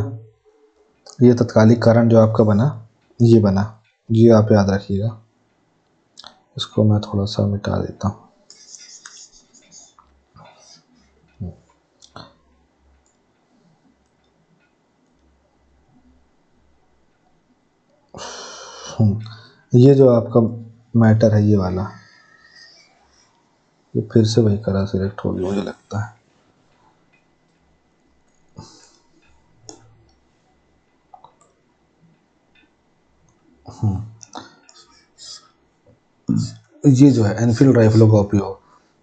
ये तत्कालिक कारण जो आपका बना, ये आप याद रखिएगा। इसको मैं थोड़ा सा मिटा देता हूँ। ये जो आपका मैटर है, ये वाला, ये फिर से वही करा सिलेक्ट होगी मुझे लगता है। ये जो है एनफील्ड राइफलों का उपयोग,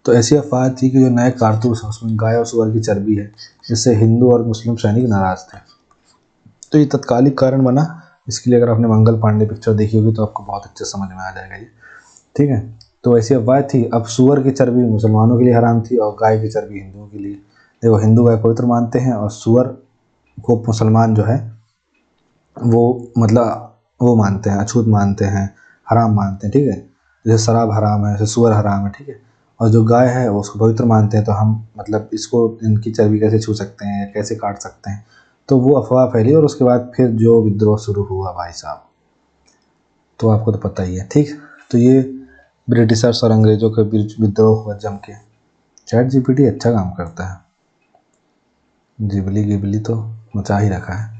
तो ऐसी अफवाह थी कि जो नए कारतूस है उसमें गाय और सुअर की चर्बी है, जिससे हिंदू और मुस्लिम सैनिक नाराज थे। तो ये तत्कालिक कारण बना। इसके लिए अगर आपने मंगल पांडे पिक्चर देखी होगी तो आपको बहुत अच्छे समझ में आ जाएगा ये, ठीक है। तो ऐसी अफवाह थी। अब सुअर की चर्बी मुसलमानों के लिए हराम थी और गाय की चर्बी हिंदुओं के लिए। देखो, हिंदू गाय पवित्र मानते हैं और सुअर को मुसलमान जो है वो मतलब वो मानते हैं, अछूत मानते हैं, हराम मानते हैं, ठीक है। जैसे शराब हराम है, जैसे सुअर हराम है, ठीक है। और जो गाय है वो उसको पवित्र मानते हैं, तो हम मतलब इसको, इनकी चर्बी कैसे छू सकते हैं, कैसे काट सकते हैं। तो वो अफवाह फैली और उसके बाद फिर जो विद्रोह शुरू हुआ भाई साहब, तो आपको तो पता ही है, ठीक। तो ये ब्रिटिशर्स और अंग्रेज़ों के बीच विद्रोह हुआ जम के। चैट जीपीटी अच्छा काम करता है, जिबली गिबली तो मचा ही रखा है।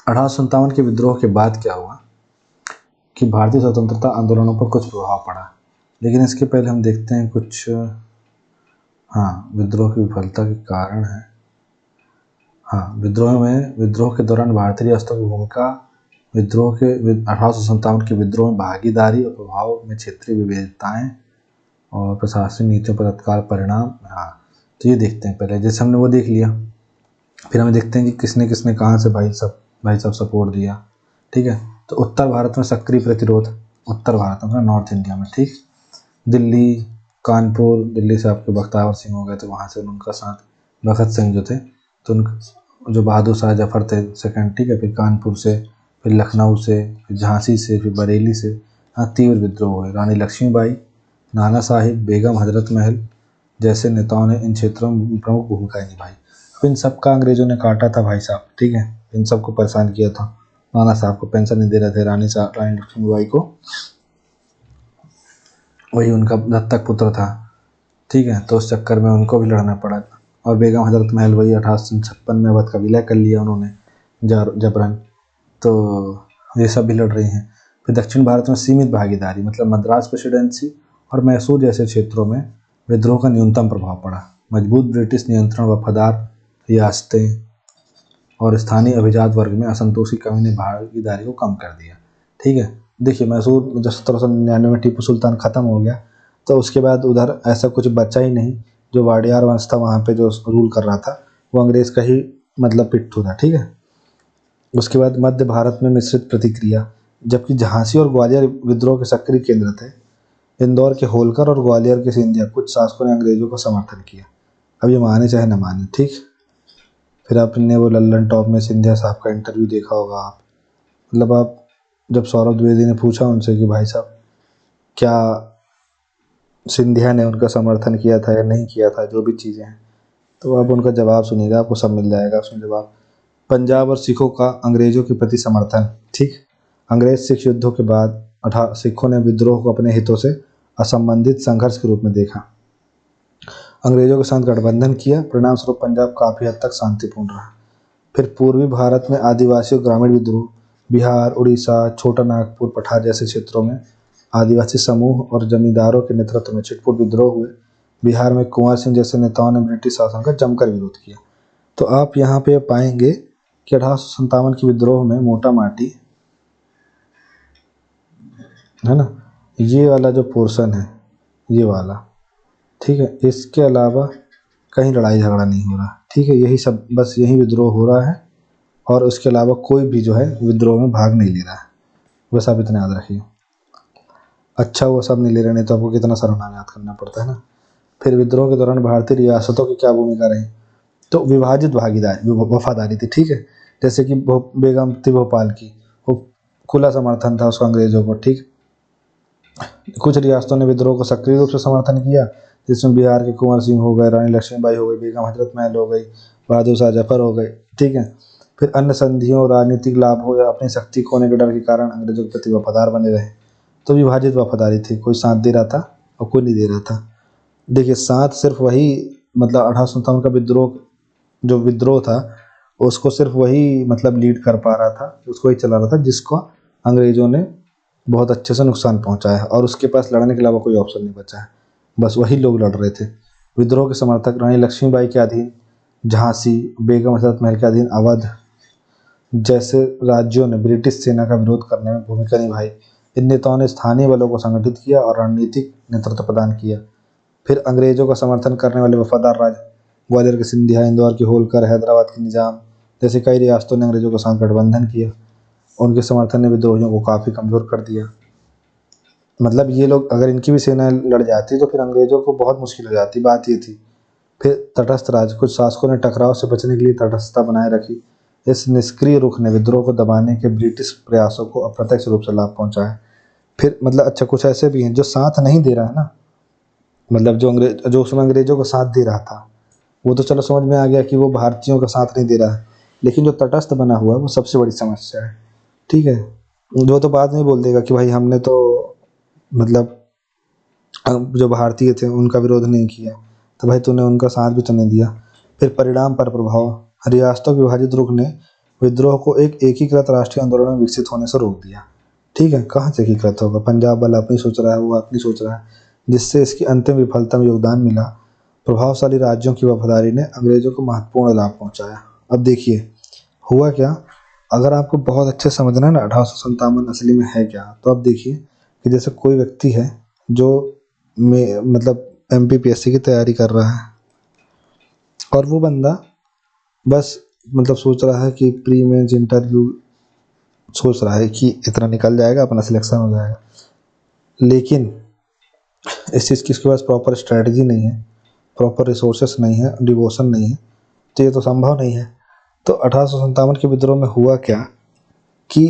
1857 के विद्रोह के बाद क्या हुआ कि भारतीय स्वतंत्रता आंदोलनों पर कुछ प्रभाव पड़ा, लेकिन इसके पहले हम देखते हैं कुछ, हाँ, विद्रोह की विफलता के कारण है। हाँ, विद्रोह के दौरान भारतीय रियासतों की भूमिका, 1857 के विद्रोह में भागीदारी और प्रभाव में क्षेत्रीय विविधताएं और प्रशासनिक नीतियों पर तत्काल परिणाम। हाँ, तो ये देखते हैं पहले, जैसे हमने वो देख लिया, फिर हमें देखते हैं कि किसने किसने कहाँ से भाई सब सपोर्ट दिया, ठीक है। तो उत्तर भारत में सक्रिय प्रतिरोध, उत्तर भारत में, नॉर्थ इंडिया में, ठीक। दिल्ली, कानपुर, दिल्ली से आपके बख्तावर सिंह हो गए, तो वहाँ से उनका साथ भगत सिंह जो थे, तो उन जो बहादुर शाह जफर थे सेकंड, ठीक है। फिर कानपुर से फिर लखनऊ से, फिर झांसी से, फिर बरेली से तीव्र विद्रोह हुए। रानी लक्ष्मीबाई, नाना साहिब, बेगम हजरत महल जैसे नेताओं ने इन क्षेत्रों में प्रमुख भूमिकाएं निभाई। अब इन सब का अंग्रेजों ने काटा था भाई साहब, ठीक है, इन सबको परेशान किया था। नाना साहब को पेंशन नहीं दे रहे थे, रानी लक्ष्मीबाई को, वही उनका दत्तक पुत्र था, ठीक है, तो उस चक्कर में उनको भी लड़ना पड़ा। और बेगम हजरत महल वही 1856 में अवध का विलय कर लिया उन्होंने जबरन, तो ये सब भी लड़ रही हैं। फिर दक्षिण भारत में सीमित भागीदारी, मतलब मद्रास प्रेसिडेंसी और मैसूर जैसे क्षेत्रों में विद्रोह का न्यूनतम प्रभाव पड़ा। मजबूत ब्रिटिश नियंत्रण, वफादार रियासतें और स्थानीय अभिजात वर्ग में असंतोष की कमी ने भागीदारी को कम कर दिया, ठीक है। देखिए मैसूर जब 1799 में टीपू सुल्तान ख़त्म हो गया तो उसके बाद उधर ऐसा कुछ बचा ही नहीं। जो वाडियार वंश था वहाँ पे जो रूल कर रहा था वो अंग्रेज़ का ही मतलब पिट्ठू था, ठीक है। उसके बाद मध्य भारत में मिश्रित प्रतिक्रिया, जबकि झांसी और ग्वालियर विद्रोह के सक्रिय केंद्र थे। इंदौर के होलकर और ग्वालियर के सिंधिया कुछ शासकों ने अंग्रेजों का समर्थन किया, अब ये माने चाहे न माने, ठीक। फिर आपने वो लल्लन टॉप में सिंधिया साहब का इंटरव्यू देखा होगा आप, मतलब आप जब सौरभ द्विवेदी ने पूछा उनसे कि भाई साहब क्या सिंधिया ने उनका समर्थन किया था या नहीं किया था, जो भी चीज़ें हैं, तो आप उनका जवाब सुनिएगा, आपको सब मिल जाएगा उसमें जवाब। पंजाब और सिखों का अंग्रेजों के प्रति समर्थन, ठीक। अंग्रेज सिख युद्धों के बाद सिखों ने विद्रोह को अपने हितों से असंबंधित संघर्ष के रूप में देखा, अंग्रेजों के साथ गठबंधन किया, परिणाम स्वरूप पंजाब काफ़ी हद तक शांतिपूर्ण रहा। फिर पूर्वी भारत में आदिवासी और ग्रामीण विद्रोह, बिहार, उड़ीसा, छोटा नागपुर, पठार जैसे क्षेत्रों में आदिवासी समूह और जमींदारों के नेतृत्व में छिटपुट विद्रोह हुए। बिहार में कुंवर सिंह जैसे नेताओं ने ब्रिटिश शासन का जमकर विरोध किया। तो आप यहाँ पे पाएंगे कि 1857 के विद्रोह में मोटा माटी, है ना, ये वाला जो पोर्शन है, ये वाला, ठीक है, इसके अलावा कहीं लड़ाई झगड़ा नहीं हो रहा, ठीक है, यही सब बस यही विद्रोह हो रहा है और उसके अलावा कोई भी जो है विद्रोह में भाग नहीं ले रहा है, बस आप इतना याद रखिए। अच्छा वो सब नहीं ले रहे, नहीं तो आपको कितना सरनामा याद करना पड़ता है ना। फिर विद्रोह के दौरान भारतीय रियासतों की क्या भूमिका रही, तो विभाजित भागीदारी वफादारी थी, ठीक है। जैसे कि बेगम थी भोपाल की, वो खुला समर्थन था उसका अंग्रेजों को, ठीक। कुछ रियासतों ने विद्रोह को सक्रिय रूप से समर्थन किया, जिसमें बिहार के कुंवर सिंह हो गए, रानी लक्ष्मीबाई हो गई, बेगम हजरत महल हो गई, बहादुर शाह जफर हो गए, ठीक है। फिर अन्य संधियों, राजनीतिक लाभ हो या अपनी शक्ति खोने के डर के कारण अंग्रेजों के प्रति वफादार बने रहे। तो विभाजित वफादारी थी, कोई साथ दे रहा था और कोई नहीं दे रहा था। देखिए साथ सिर्फ वही, मतलब 1857 का विद्रोह जो विद्रोह था उसको सिर्फ वही मतलब लीड कर पा रहा था, उसको ही चला रहा था जिसको अंग्रेजों ने बहुत अच्छे से नुकसान पहुंचाया है और उसके पास लड़ने के अलावा कोई ऑप्शन नहीं बचा है, बस वही लोग लड़ रहे थे। विद्रोह के समर्थक रानी लक्ष्मीबाई के अधीन झांसी, बेगम हजरत महल के अधीन अवध जैसे राज्यों ने ब्रिटिश सेना का विरोध करने में भूमिका निभाई। इन नेताओं ने स्थानीय बलों को संगठित किया और रणनीतिक नेतृत्व प्रदान किया। फिर अंग्रेजों का समर्थन करने वाले वफादार राज, ग्वालियर के सिंधिया, इंदौर के होलकर, हैदराबाद के निजाम जैसे कई रियासतों ने अंग्रेजों के साथ गठबंधन किया। उनके समर्थन ने विद्रोहियों को काफ़ी कमज़ोर कर दिया। मतलब ये लोग, अगर इनकी भी सेना लड़ जाती तो फिर अंग्रेजों को बहुत मुश्किल हो जाती, बात ये थी। फिर तटस्थ राज, कुछ शासकों ने टकराव से बचने के लिए तटस्थता बनाए रखी। इस निष्क्रिय रुख ने विद्रोह को दबाने के ब्रिटिश प्रयासों को अप्रत्यक्ष रूप से लाभ पहुंचाया। फिर मतलब अच्छा कुछ ऐसे भी हैं जो साथ नहीं दे रहा है ना, मतलब जो उसमें अंग्रेजों का साथ दे रहा था वो तो चलो समझ में आ गया कि वो भारतीयों का साथ नहीं दे रहा है, लेकिन जो तटस्थ बना हुआ है वो सबसे बड़ी समस्या है, ठीक है। जो तो बाद में बोल देगा कि भाई हमने तो मतलब जो भारतीय थे उनका विरोध नहीं किया, तो भाई तूने उनका साथ भी तो नहीं दिया। फिर परिणाम पर प्रभाव, रियासतों के विभाजित रुख ने विद्रोह को एक एकीकृत राष्ट्रीय आंदोलन में विकसित होने से रोक दिया, ठीक है। कहाँ से एकीकृत होगा, पंजाब वाला अपनी सोच रहा है, वो अपनी सोच रहा है, जिससे इसकी अंतिम विफलता में योगदान मिला। प्रभावशाली राज्यों की वफादारी ने अंग्रेजों को महत्वपूर्ण लाभ पहुंचाया। अब देखिए हुआ क्या, अगर आपको बहुत अच्छे समझना है ना 1857 असली में है क्या, तो आप देखिए कि जैसे कोई व्यक्ति है जो मतलब MPPSC की तैयारी कर रहा है और वो बंदा बस मतलब सोच रहा है कि प्री मेंस इंटरव्यू सोच रहा है कि इतना निकल जाएगा अपना सिलेक्शन हो जाएगा, लेकिन इस चीज़ की इसके पास प्रॉपर स्ट्रेटजी नहीं है, प्रॉपर रिसोर्सेस नहीं है, डिवोशन नहीं है, तो ये तो संभव नहीं है। तो 1857 के विद्रोह में हुआ क्या कि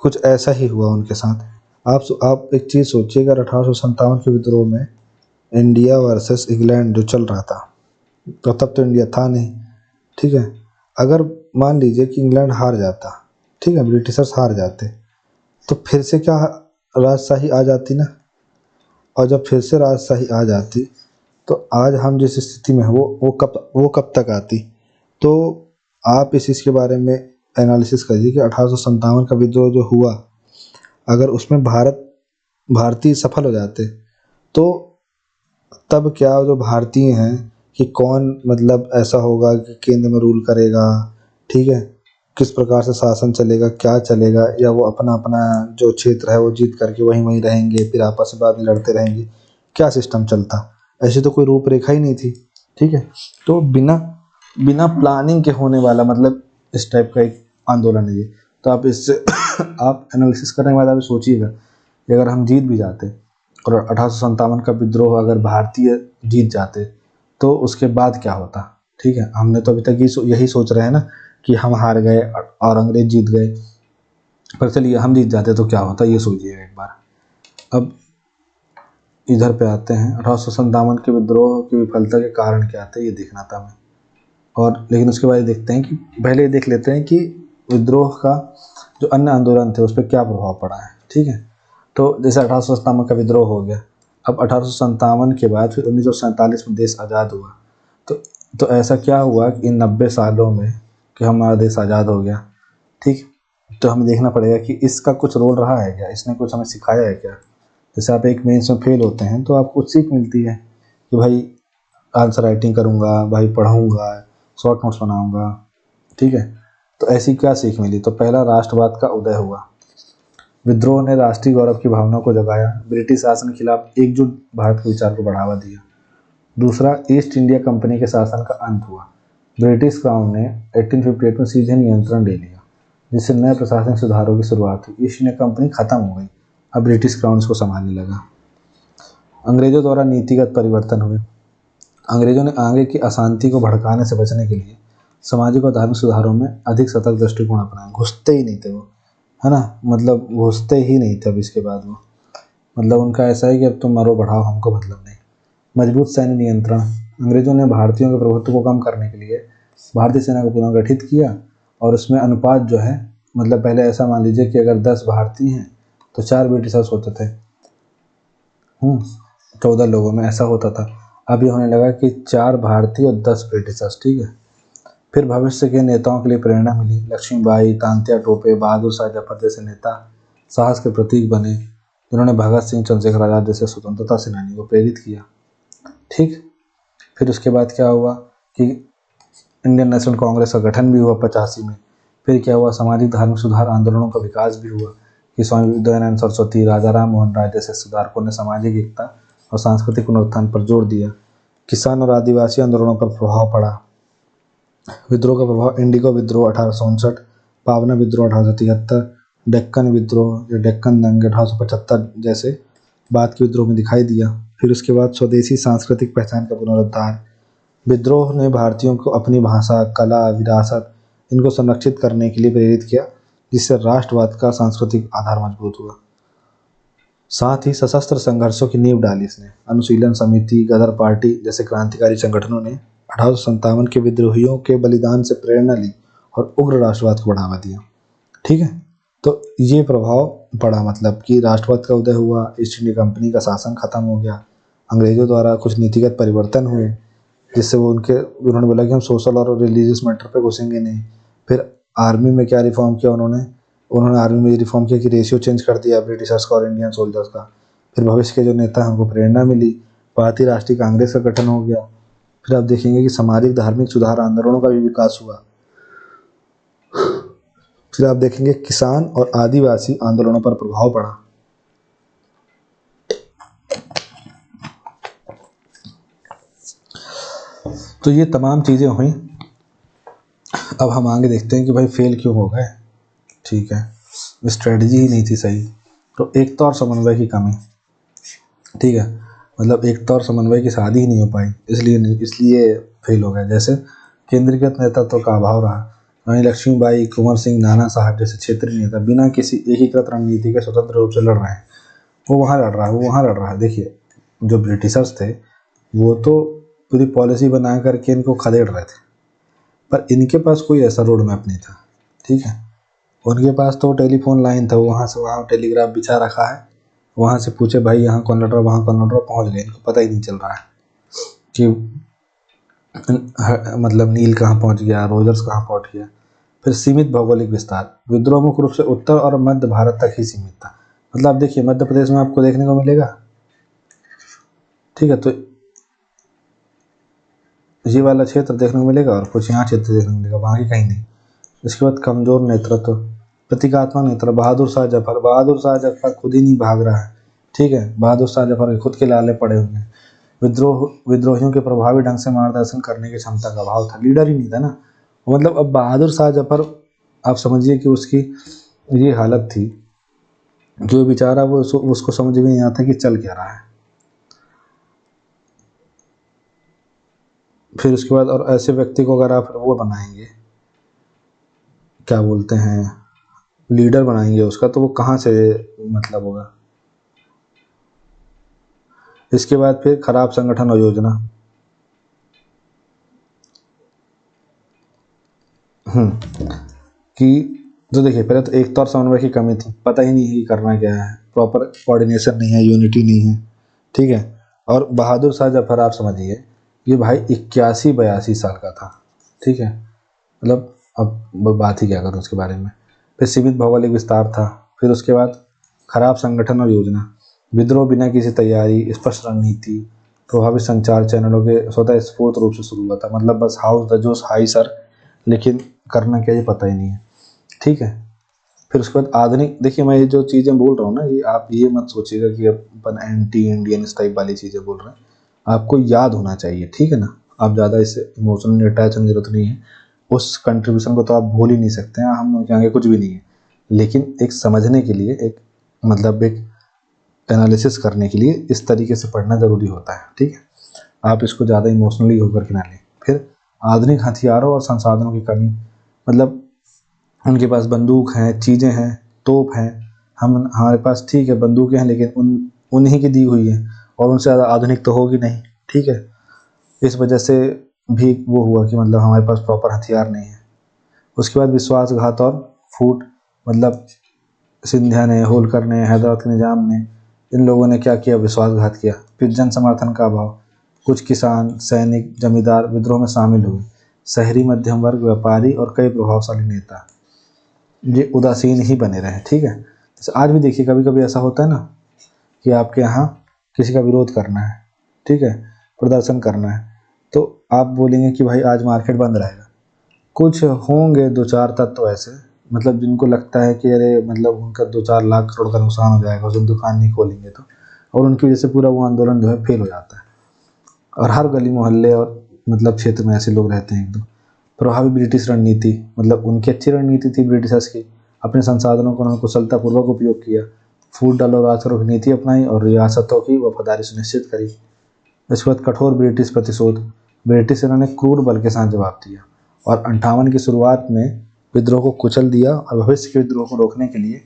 कुछ ऐसा ही हुआ उनके साथ। आप एक चीज़ सोचिए, अगर 1857 के विद्रोह में इंडिया वर्सेस इंग्लैंड जो चल रहा था, तो तब तो इंडिया था नहीं, ठीक है। अगर मान लीजिए कि इंग्लैंड हार जाता, ठीक है, ब्रिटिशर्स हार जाते, तो फिर से क्या राजशाही आ जाती ना। और जब फिर से राजशाही आ जाती, तो आज हम जिस स्थिति में हैं वो कब तक आती। तो आप इस चीज़ के बारे में एनालिसिस करिए कि 1857 का विद्रोह जो हुआ, अगर उसमें भारतीय सफल हो जाते, तो तब क्या जो भारतीय हैं कि कौन मतलब ऐसा होगा कि केंद्र में रूल करेगा, ठीक है, किस प्रकार से शासन चलेगा, क्या चलेगा, या वो अपना अपना जो क्षेत्र है वो जीत करके वहीं वहीं रहेंगे, फिर आपस में बाद में लड़ते रहेंगे, क्या सिस्टम चलता। ऐसी तो कोई रूपरेखा ही नहीं थी, ठीक है। तो बिना बिना प्लानिंग के होने वाला मतलब इस टाइप का एक आंदोलन है ये। तो आप इससे आप एनालिसिस करने के बाद आप सोचिएगा कि अगर हम जीत भी जाते और 1857 का विद्रोह अगर भारतीय जीत जाते, तो उसके बाद क्या होता, ठीक है। हमने तो अभी तक यही सोच रहे हैं ना कि हम हार गए और अंग्रेज जीत गए, पर चलिए हम जीत जाते तो क्या होता, ये सोचिएगा एक बार। अब इधर पे आते हैं, 1857 के विद्रोह की विफलता के कारण क्या थे, ये देखना था हमें। और लेकिन उसके बाद देखते हैं कि पहले ये देख लेते हैं कि विद्रोह का जो अन्य आंदोलन थे उस पर क्या प्रभाव पड़ा है, ठीक है। तो जैसे 1857 का विद्रोह हो गया, अब 1857 के बाद फिर 1947 में देश आज़ाद हुआ। तो तो ऐसा क्या हुआ कि इन 90 सालों में कि हमारा देश आज़ाद हो गया, ठीक। तो हमें देखना पड़ेगा कि इसका कुछ रोल रहा है क्या, इसने कुछ हमें सिखाया है क्या। जैसे आप एक मेंस में फेल होते हैं तो आपको कुछ सीख मिलती है कि भाई आंसर राइटिंग करूँगा, भाई पढ़ूँगा, शॉर्ट नोट्स बनाऊँगा, ठीक है। तो ऐसी क्या सीख मिली, तो पहला राष्ट्रवाद का उदय हुआ। विद्रोह ने राष्ट्रीय गौरव की भावना को जगाया, ब्रिटिश शासन के खिलाफ एकजुट भारत के विचार को बढ़ावा दिया। दूसरा, ईस्ट इंडिया कंपनी के शासन का अंत हुआ। ब्रिटिश क्राउन ने 1858 में सीधे नियंत्रण ले लिया, जिससे नए प्रशासनिक सुधारों की शुरुआत हुई। ईस्ट इंडिया कंपनी खत्म हो गई, अब ब्रिटिश क्राउन इसको संभालने लगा। अंग्रेजों द्वारा नीतिगत परिवर्तन हुए। अंग्रेजों ने आगे की अशांति को भड़काने से बचने के लिए सामाजिक और धार्मिक सुधारों में अधिक सतर्क दृष्टिकोण अपनाया। घुसते ही नहीं थे वो, है ना, मतलब घुसते ही नहीं थे। अब इसके बाद वो मतलब उनका ऐसा है कि अब तुम मरो बढ़ाओ, हमको मतलब नहीं। मजबूत सैन्य नियंत्रण। अंग्रेजों ने भारतीयों के प्रभुत्व को कम करने के लिए भारतीय सेना को पुनर्गठित किया, और उसमें अनुपात जो है, मतलब पहले ऐसा मान लीजिए कि अगर 10 भारतीय हैं तो 4 ब्रिटिशर्स होते थे, 14 लोगों में ऐसा होता था। अब ये होने लगा कि 4 भारतीय और 10 ब्रिटिशर्स, ठीक है। फिर भविष्य के नेताओं के लिए प्रेरणा मिली। लक्ष्मीबाई, तांत्या टोपे, बहादुर शाह जफर जैसे नेता साहस के प्रतीक बने, जिन्होंने भगत सिंह, चंद्रशेखर आजाद जैसे स्वतंत्रता सेनानियों को प्रेरित किया, ठीक। फिर उसके बाद क्या हुआ कि इंडियन नेशनल कांग्रेस का गठन भी हुआ 85 में। फिर क्या हुआ, सामाजिक धार्मिक सुधार आंदोलनों का विकास भी हुआ कि स्वामी विवेकानंद सरस्वती, राजा राम मोहन राय जैसे सुधारकों ने सामाजिक एकता और सांस्कृतिक पुनरुत्थान पर जोर दिया। किसान और आदिवासी आंदोलनों पर प्रभाव पड़ा। विद्रोह का प्रभाव इंडिगो विद्रोह 1859, पावना विद्रोह 1873, डेक्कन विद्रोह या डेक्कन दंगे 1875 जैसे बाद के विद्रोह में दिखाई दिया। फिर उसके बाद स्वदेशी सांस्कृतिक पहचान का पुनरुद्धार। विद्रोह ने भारतीयों को अपनी भाषा, कला, विरासत इनको संरक्षित करने के लिए प्रेरित किया, जिससे राष्ट्रवाद का सांस्कृतिक आधार मजबूत हुआ। साथ ही सशस्त्र संघर्षों की नींव डाली इसने। अनुशीलन समिति, गदर पार्टी जैसे क्रांतिकारी संगठनों ने 1857 के विद्रोहियों के बलिदान से प्रेरणा ली और उग्र राष्ट्रवाद को बढ़ावा दिया, ठीक है। तो ये प्रभाव पड़ा, मतलब कि राष्ट्रवाद का उदय हुआ, ईस्ट इंडिया कंपनी का शासन खत्म हो गया, अंग्रेजों द्वारा कुछ नीतिगत परिवर्तन हुए, जिससे उन्होंने बोला कि हम सोशल और रिलीजियस मैटर पे घुसेंगे नहीं। फिर आर्मी में क्या रिफॉर्म किया उन्होंने आर्मी में ये रिफॉर्म किया कि रेशियो चेंज कर दिया ब्रिटिशर्स का और इंडियन सोल्जर्स का। फिर भविष्य के जो नेता हैं उनको प्रेरणा मिली, भारतीय राष्ट्रीय कांग्रेस का गठन हो गया। फिर आप देखेंगे कि सामाजिक धार्मिक सुधार आंदोलनों का भी विकास हुआ। फिर आप देखेंगे किसान और आदिवासी आंदोलनों पर प्रभाव पड़ा। तो ये तमाम चीज़ें हुई। अब हम आगे देखते हैं कि भाई फेल क्यों हो गए, ठीक है। स्ट्रेटजी ही नहीं थी सही। तो एक तो और समन्वय की कमी, ठीक है, मतलब एक तो और समन्वय की शादी ही नहीं हो पाई, इसलिए फेल हो गए। जैसे केंद्रीकृत नेतृत्व का अभाव रहा। रानी लक्ष्मीबाई, कुंवर सिंह, नाना साहब जैसे क्षेत्रीय नेता बिना किसी एकीकृत रणनीति के स्वतंत्र रूप से लड़ रहे हैं। वो वहाँ लड़ रहा है, वो वहाँ लड़ रहा है। देखिए जो ब्रिटिशर्स थे वो तो पूरी पॉलिसी बना करके इनको खदेड़ रहे थे, पर इनके पास कोई ऐसा रोड मैप नहीं था। ठीक है, उनके पास तो टेलीफोन लाइन था, वहाँ से वहाँ टेलीग्राफ बिछा रखा है, वहाँ से पूछे भाई यहाँ कौन लड़ रहा है, वहाँ कौन लड़ रहा है, पहुँच गए। इनको पता ही नहीं चल रहा है कि मतलब नील कहाँ पहुँच गया, रोजर्स कहाँ पहुँच गया। फिर सीमित भौगोलिक विस्तार, विद्रोह मुख्य रूप से उत्तर और मध्य भारत तक ही सीमित था। मतलब आप देखिए मध्य प्रदेश में आपको देखने को मिलेगा, ठीक है, तो ये वाला क्षेत्र देखने को मिलेगा और कुछ यहाँ क्षेत्र देखने को मिलेगा, वहाँ की कहीं नहीं। इसके बाद कमजोर नेतृत्व, प्रतीकात्मक नेतृत्व, बहादुर शाह जफर खुद ही नहीं भाग रहा है। ठीक है, बहादुर शाह जफर के खुद के लाले पड़े हुए हैं। विद्रोहियों के प्रभावी ढंग से मार्गदर्शन करने की क्षमता का अभाव था, लीडर ही नहीं था ना। मतलब अब बहादुर शाह जफर, आप समझिए कि उसकी ये हालत थी कि वो बेचारा वो उसको समझ में नहीं आता कि चल क्या रहा है। फिर उसके बाद और ऐसे व्यक्ति को अगर आप वो बनाएंगे, क्या बोलते हैं, लीडर बनाएंगे उसका, तो वो कहाँ से मतलब होगा। इसके बाद फिर खराब संगठन और योजना। कि तो देखिए पहले तो एक तौर समन्वय की कमी थी, पता ही नहीं है कि करना क्या है, प्रॉपर कोऑर्डिनेशन नहीं है, यूनिटी नहीं है। ठीक है, और बहादुर शाह जफर आप समझिए ये भाई 81-82 साल का था। ठीक है, मतलब अब बात ही क्या करूँ उसके बारे में। फिर सीमित भौगोलिक विस्तार था। फिर उसके बाद खराब संगठन और योजना, विद्रोह बिना किसी तैयारी, स्पष्ट रणनीति, प्रभावी संचार चैनलों के स्वतः स्फूर्त रूप से शुरू हुआ था। मतलब बस हाउस द जोश हाई सर, लेकिन करना क्या ये पता ही नहीं है। ठीक है, फिर उसके बाद आधुनिक, देखिए मैं ये जो चीज़ें बोल रहा हूँ ना, ये आप ये मत सोचिएगा कि अपन एंटी इंडियन इस टाइप वाली चीज़ें बोल रहे हैं, आपको याद होना चाहिए। ठीक है ना, आप ज़्यादा इससे इमोशनली अटैच होने की जरूरत नहीं है। उस कंट्रीब्यूशन को तो आप भूल ही नहीं सकते हैं, हम उनके आगे कुछ भी नहीं है। लेकिन एक समझने के लिए, एक मतलब एक एनालिसिस करने के लिए इस तरीके से पढ़ना ज़रूरी होता है। ठीक है, आप इसको ज़्यादा इमोशनली होकर के ना लें। फिर आधुनिक हथियारों और संसाधनों की कमी, मतलब उनके पास बंदूक हैं, चीज़ें हैं, तोप हैं, हमारे पास ठीक है बंदूकें हैं, लेकिन उन्हीं की दी हुई है और उनसे ज़्यादा आधुनिक तो होगी नहीं। ठीक है, इस वजह से भी वो हुआ कि मतलब हमारे पास प्रॉपर हथियार नहीं है। उसके बाद विश्वासघात और फूट, मतलब सिंधिया ने, होलकर ने, हैदराबाद के निजाम ने, इन लोगों ने क्या किया, विश्वासघात किया। फिर जन समर्थन का अभाव, कुछ किसान, सैनिक, जमींदार विद्रोह में शामिल हुए। शहरी मध्यम वर्ग, व्यापारी और कई प्रभावशाली नेता ये उदासीन ही बने रहे। ठीक है, जैसे आज भी देखिए कभी कभी ऐसा होता है ना कि आपके यहाँ किसी का विरोध करना है, ठीक है, प्रदर्शन करना है, तो आप बोलेंगे कि भाई आज मार्केट बंद रहेगा। कुछ होंगे 2-4 तत्व ऐसे, मतलब जिनको लगता है कि अरे मतलब उनका 2-4 लाख करोड़ का नुकसान हो जाएगा उस दिन दुकान नहीं खोलेंगे तो, और उनकी वजह से पूरा वो आंदोलन जो है फेल हो जाता है। और हर गली मोहल्ले और मतलब क्षेत्र में ऐसे लोग रहते हैं एकदम। प्रभावी ब्रिटिश रणनीति, मतलब उनकी अच्छी रणनीति थी ब्रिटिशर्स की, अपने संसाधनों का उन्होंने कुशलतापूर्वक उपयोग किया, फूट डालो राजकरों की नीति अपनाई और रियासतों की वफादारी सुनिश्चित करी। इसके बाद कठोर ब्रिटिश प्रतिशोध, ब्रिटिश सेना ने क्रूर बल के साथ जवाब दिया और 58 की शुरुआत में विद्रोह को कुचल दिया और भविष्य के विद्रोह को रोकने के लिए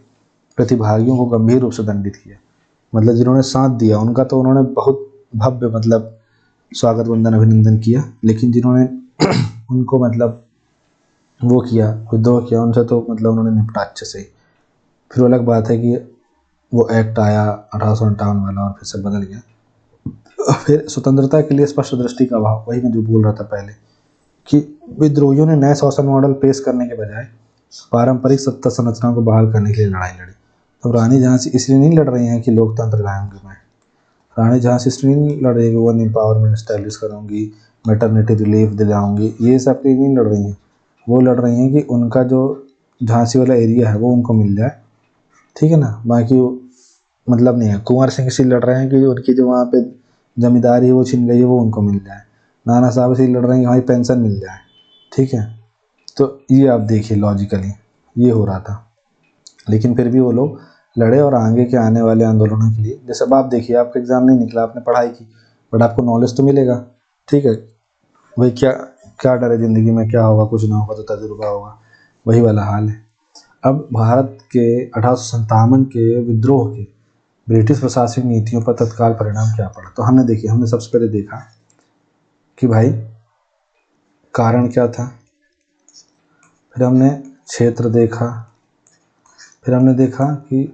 प्रतिभागियों को गंभीर रूप से दंडित किया। मतलब जिन्होंने साथ दिया उनका तो उन्होंने बहुत भव्य मतलब स्वागत वंदन अभिनंदन किया, लेकिन जिन्होंने उनको मतलब वो किया, विद्रोह किया, उनसे तो मतलब उन्होंने निपटा अच्छे से ही। फिर अलग बात है कि वो एक्ट आया 1858 वाला और फिर से बदल गया। फिर स्वतंत्रता के लिए स्पष्ट दृष्टि का अभाव, वही मैं जो बोल रहा था पहले कि विद्रोहियों ने नए शासन मॉडल पेश करने के बजाय पारंपरिक सत्ता संरचना को बहाल करने के लिए लड़ाई लड़ी। तो रानी झांसी इसलिए नहीं लड़ रही हैं कि लोकतंत्र लाऊंगी मैं, रानी झांसी इसलिए नहीं लड़ रही है कि वन एम्पावरमेंट स्टैब्लिश करूँगी, मैटरनिटी रिलीफ दिलाऊंगी, ये सब के नहीं लड़ रही हैं। वो लड़ रही हैं कि उनका जो झांसी वाला एरिया है वो उनको मिल जाए। ठीक है ना, बाकी मतलब नहीं है। कुंवर सिंह इसलिए लड़ रहे हैं कि उनकी जो वहाँ पे जमींदारी है वो छिन गई है, वो उनको मिल जाए। नाना साहब इसलिए लड़ रहे हैं कि हमारी पेंशन मिल जाए। ठीक है, तो ये आप देखिए लॉजिकली ये हो रहा था, लेकिन फिर भी वो लोग लड़े और आगे के आने वाले आंदोलनों के लिए, जैसे अब आप देखिए आपका एग्ज़ाम नहीं निकला, आपने पढ़ाई की, बट आपको नॉलेज तो मिलेगा। ठीक है भाई, क्या क्या डर है ज़िंदगी में, क्या होगा कुछ ना होगा तो तजुर्बा होगा। वही वाला हाल है। अब भारत के 1857 के विद्रोह के ब्रिटिश प्रशासनिक नीतियों पर तत्काल परिणाम क्या पड़ा। तो हमने सबसे पहले देखा कि भाई कारण क्या था, फिर हमने क्षेत्र देखा, फिर हमने देखा कि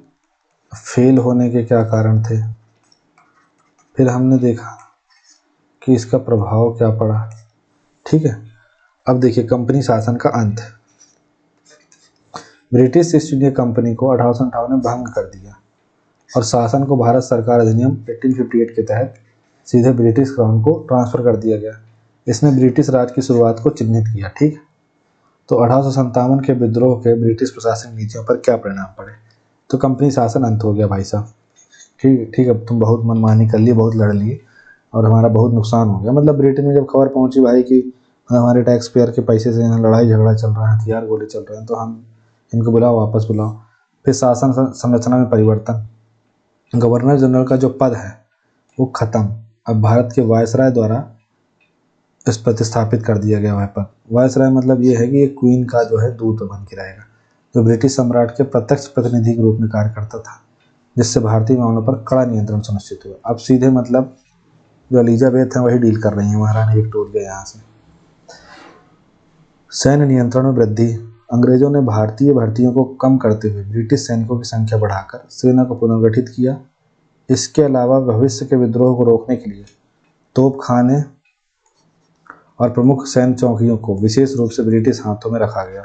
फेल होने के क्या कारण थे, फिर हमने देखा कि इसका प्रभाव क्या पड़ा। ठीक है, अब देखिए कंपनी शासन का अंत। ब्रिटिश ईस्ट इंडिया कंपनी को 1858 में भंग कर दिया और शासन को भारत सरकार अधिनियम 1858 के तहत सीधे ब्रिटिश क्राउन को ट्रांसफर कर दिया गया। इसने ब्रिटिश राज की शुरुआत को चिन्हित किया। ठीक है, तो 1857 के विद्रोह के ब्रिटिश प्रशासनिक नीतियों पर क्या परिणाम पड़े। तो कंपनी शासन अंत हो गया भाई साहब। ठीक, अब तुम बहुत मनमानी कर लिए, बहुत लड़ लिए और हमारा बहुत नुकसान हो गया। मतलब ब्रिटेन में जब खबर पहुंची भाई कि हमारे टैक्स पेयर के पैसे से यहाँ लड़ाई झगड़ा चल रहा है, हथियार गोले चल रहे हैं, तो हम इनको बुलाओ, वापस बुलाओ। फिर शासन संरचना में परिवर्तन, गवर्नर जनरल का जो पद है वो खत्म, अब भारत के वायसराय द्वारा इस प्रतिस्थापित कर दिया गया वह पद। वायसराय मतलब ये है कि ये क्वीन का जो है दूत बन के रहेगा, जो ब्रिटिश सम्राट के प्रत्यक्ष प्रतिनिधि के रूप में कार्य करता था, जिससे भारतीय मामलों पर कड़ा नियंत्रण सुनिश्चित हुआ। अब सीधे मतलब जो एलिजाबेथ हैं वही डील कर रही हैं, महारानी विक्टोरिया यहाँ से। सैन्य नियंत्रण में वृद्धि, अंग्रेजों ने भारतीय भर्तियों को कम करते हुए ब्रिटिश सैनिकों की संख्या बढ़ाकर सेना को पुनर्गठित किया। इसके अलावा भविष्य के विद्रोह को रोकने के लिए तोपखाने और प्रमुख सैन्य चौकियों को विशेष रूप से ब्रिटिश हाथों में रखा गया।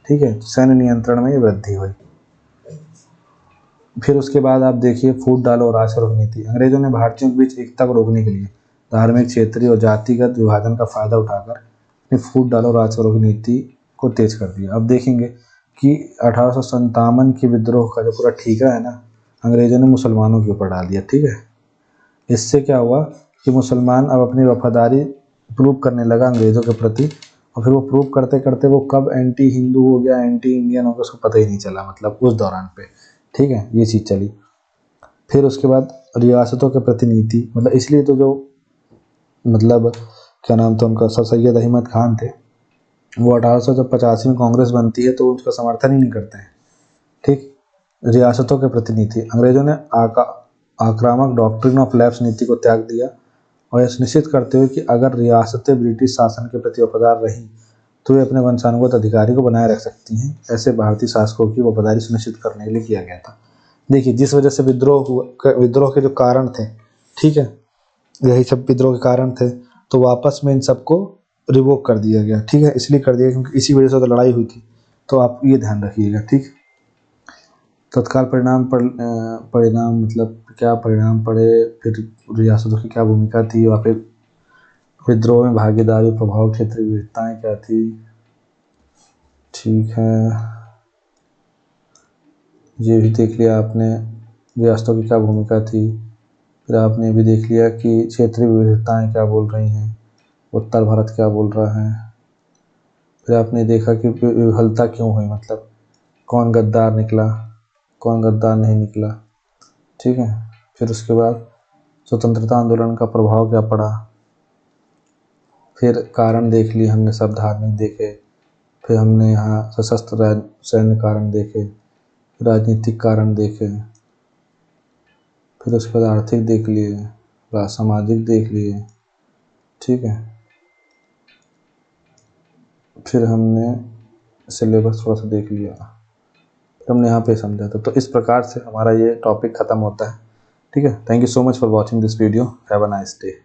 ठीक है, सैन्य नियंत्रण में ये वृद्धि हुई। फिर उसके बाद आप देखिए फूट डालो और राज करो नीति। अंग्रेजों ने भारतीयों के बीच एकता को रोकने के लिए धार्मिक, क्षेत्रीय और जातिगत विभाजन का फायदा उठाकर अपनी फूट डालो राज करो की नीति को तेज कर दिया। अब देखेंगे कि 1857 के विद्रोह का जो पूरा ठीकरा है ना, अंग्रेजों ने मुसलमानों के ऊपर डाल दिया। ठीक है, इससे क्या हुआ कि मुसलमान अब अपनी वफादारी प्रूव करने लगा अंग्रेजों के प्रति, और फिर वो प्रूव करते करते वो कब एंटी हिंदू हो गया, एंटी इंडियन हो गया, उसको पता ही नहीं चला, मतलब उस दौरान पे। ठीक है, ये चीज़ चली। फिर उसके बाद रियासतों के प्रतिनिधि, मतलब इसलिए तो जो मतलब क्या नाम था उनका, सर सैयद अहमद खान थे, वो 1885 में कांग्रेस बनती है तो उसका समर्थन ही नहीं करते हैं। ठीक, रियासतों के प्रतिनिधि, अंग्रेजों ने आक्रामक डॉक्ट्रिन ऑफ लैप्स नीति को त्याग दिया और यह सुनिश्चित करते हुए कि अगर रियासतें ब्रिटिश शासन के प्रति वफादार रहीं तो वे अपने वंशानुगत अधिकारी को बनाए रख सकती हैं। ऐसे भारतीय शासकों की वफादारी सुनिश्चित करने के लिए किया गया था। देखिए जिस वजह से विद्रोह के जो कारण थे, ठीक है, यही सब विद्रोह के कारण थे, तो वापस में इन सबको रिवोक कर दिया गया। ठीक है, इसलिए कर दिया क्योंकि इसी वजह से तो लड़ाई हुई थी, तो आप ये ध्यान रखिएगा। ठीक, तत्काल परिणाम मतलब क्या परिणाम पड़े, फिर रियासतों की क्या भूमिका थी, वहाँ पे विद्रोह में भागीदारी, प्रभाव, क्षेत्रीय विविधताएं क्या थी। ठीक है, ये भी देख लिया आपने, रियासतों की क्या भूमिका थी। फिर आपने ये भी देख लिया कि क्षेत्रीय विविधताएं क्या बोल रही हैं, उत्तर भारत क्या बोल रहा है। फिर आपने देखा कि विफलता क्यों हुई, मतलब कौन गद्दार निकला, कौन गद्दार नहीं निकला। ठीक है, फिर उसके बाद स्वतंत्रता आंदोलन का प्रभाव क्या पड़ा। फिर कारण देख लिए हमने, सब धार्मिक देखे, फिर हमने यहाँ सशस्त्र सैन्य कारण देखे, राजनीतिक कारण देखे, फिर उसके बाद आर्थिक देख लिए, सामाजिक देख लिए। ठीक है, फिर हमने सिलेबस थोड़ा सा देख लिया, फिर हमने यहाँ पे समझा था। तो इस प्रकार से हमारा ये टॉपिक ख़त्म होता है। ठीक है, thank you so much for watching this video, have a nice day.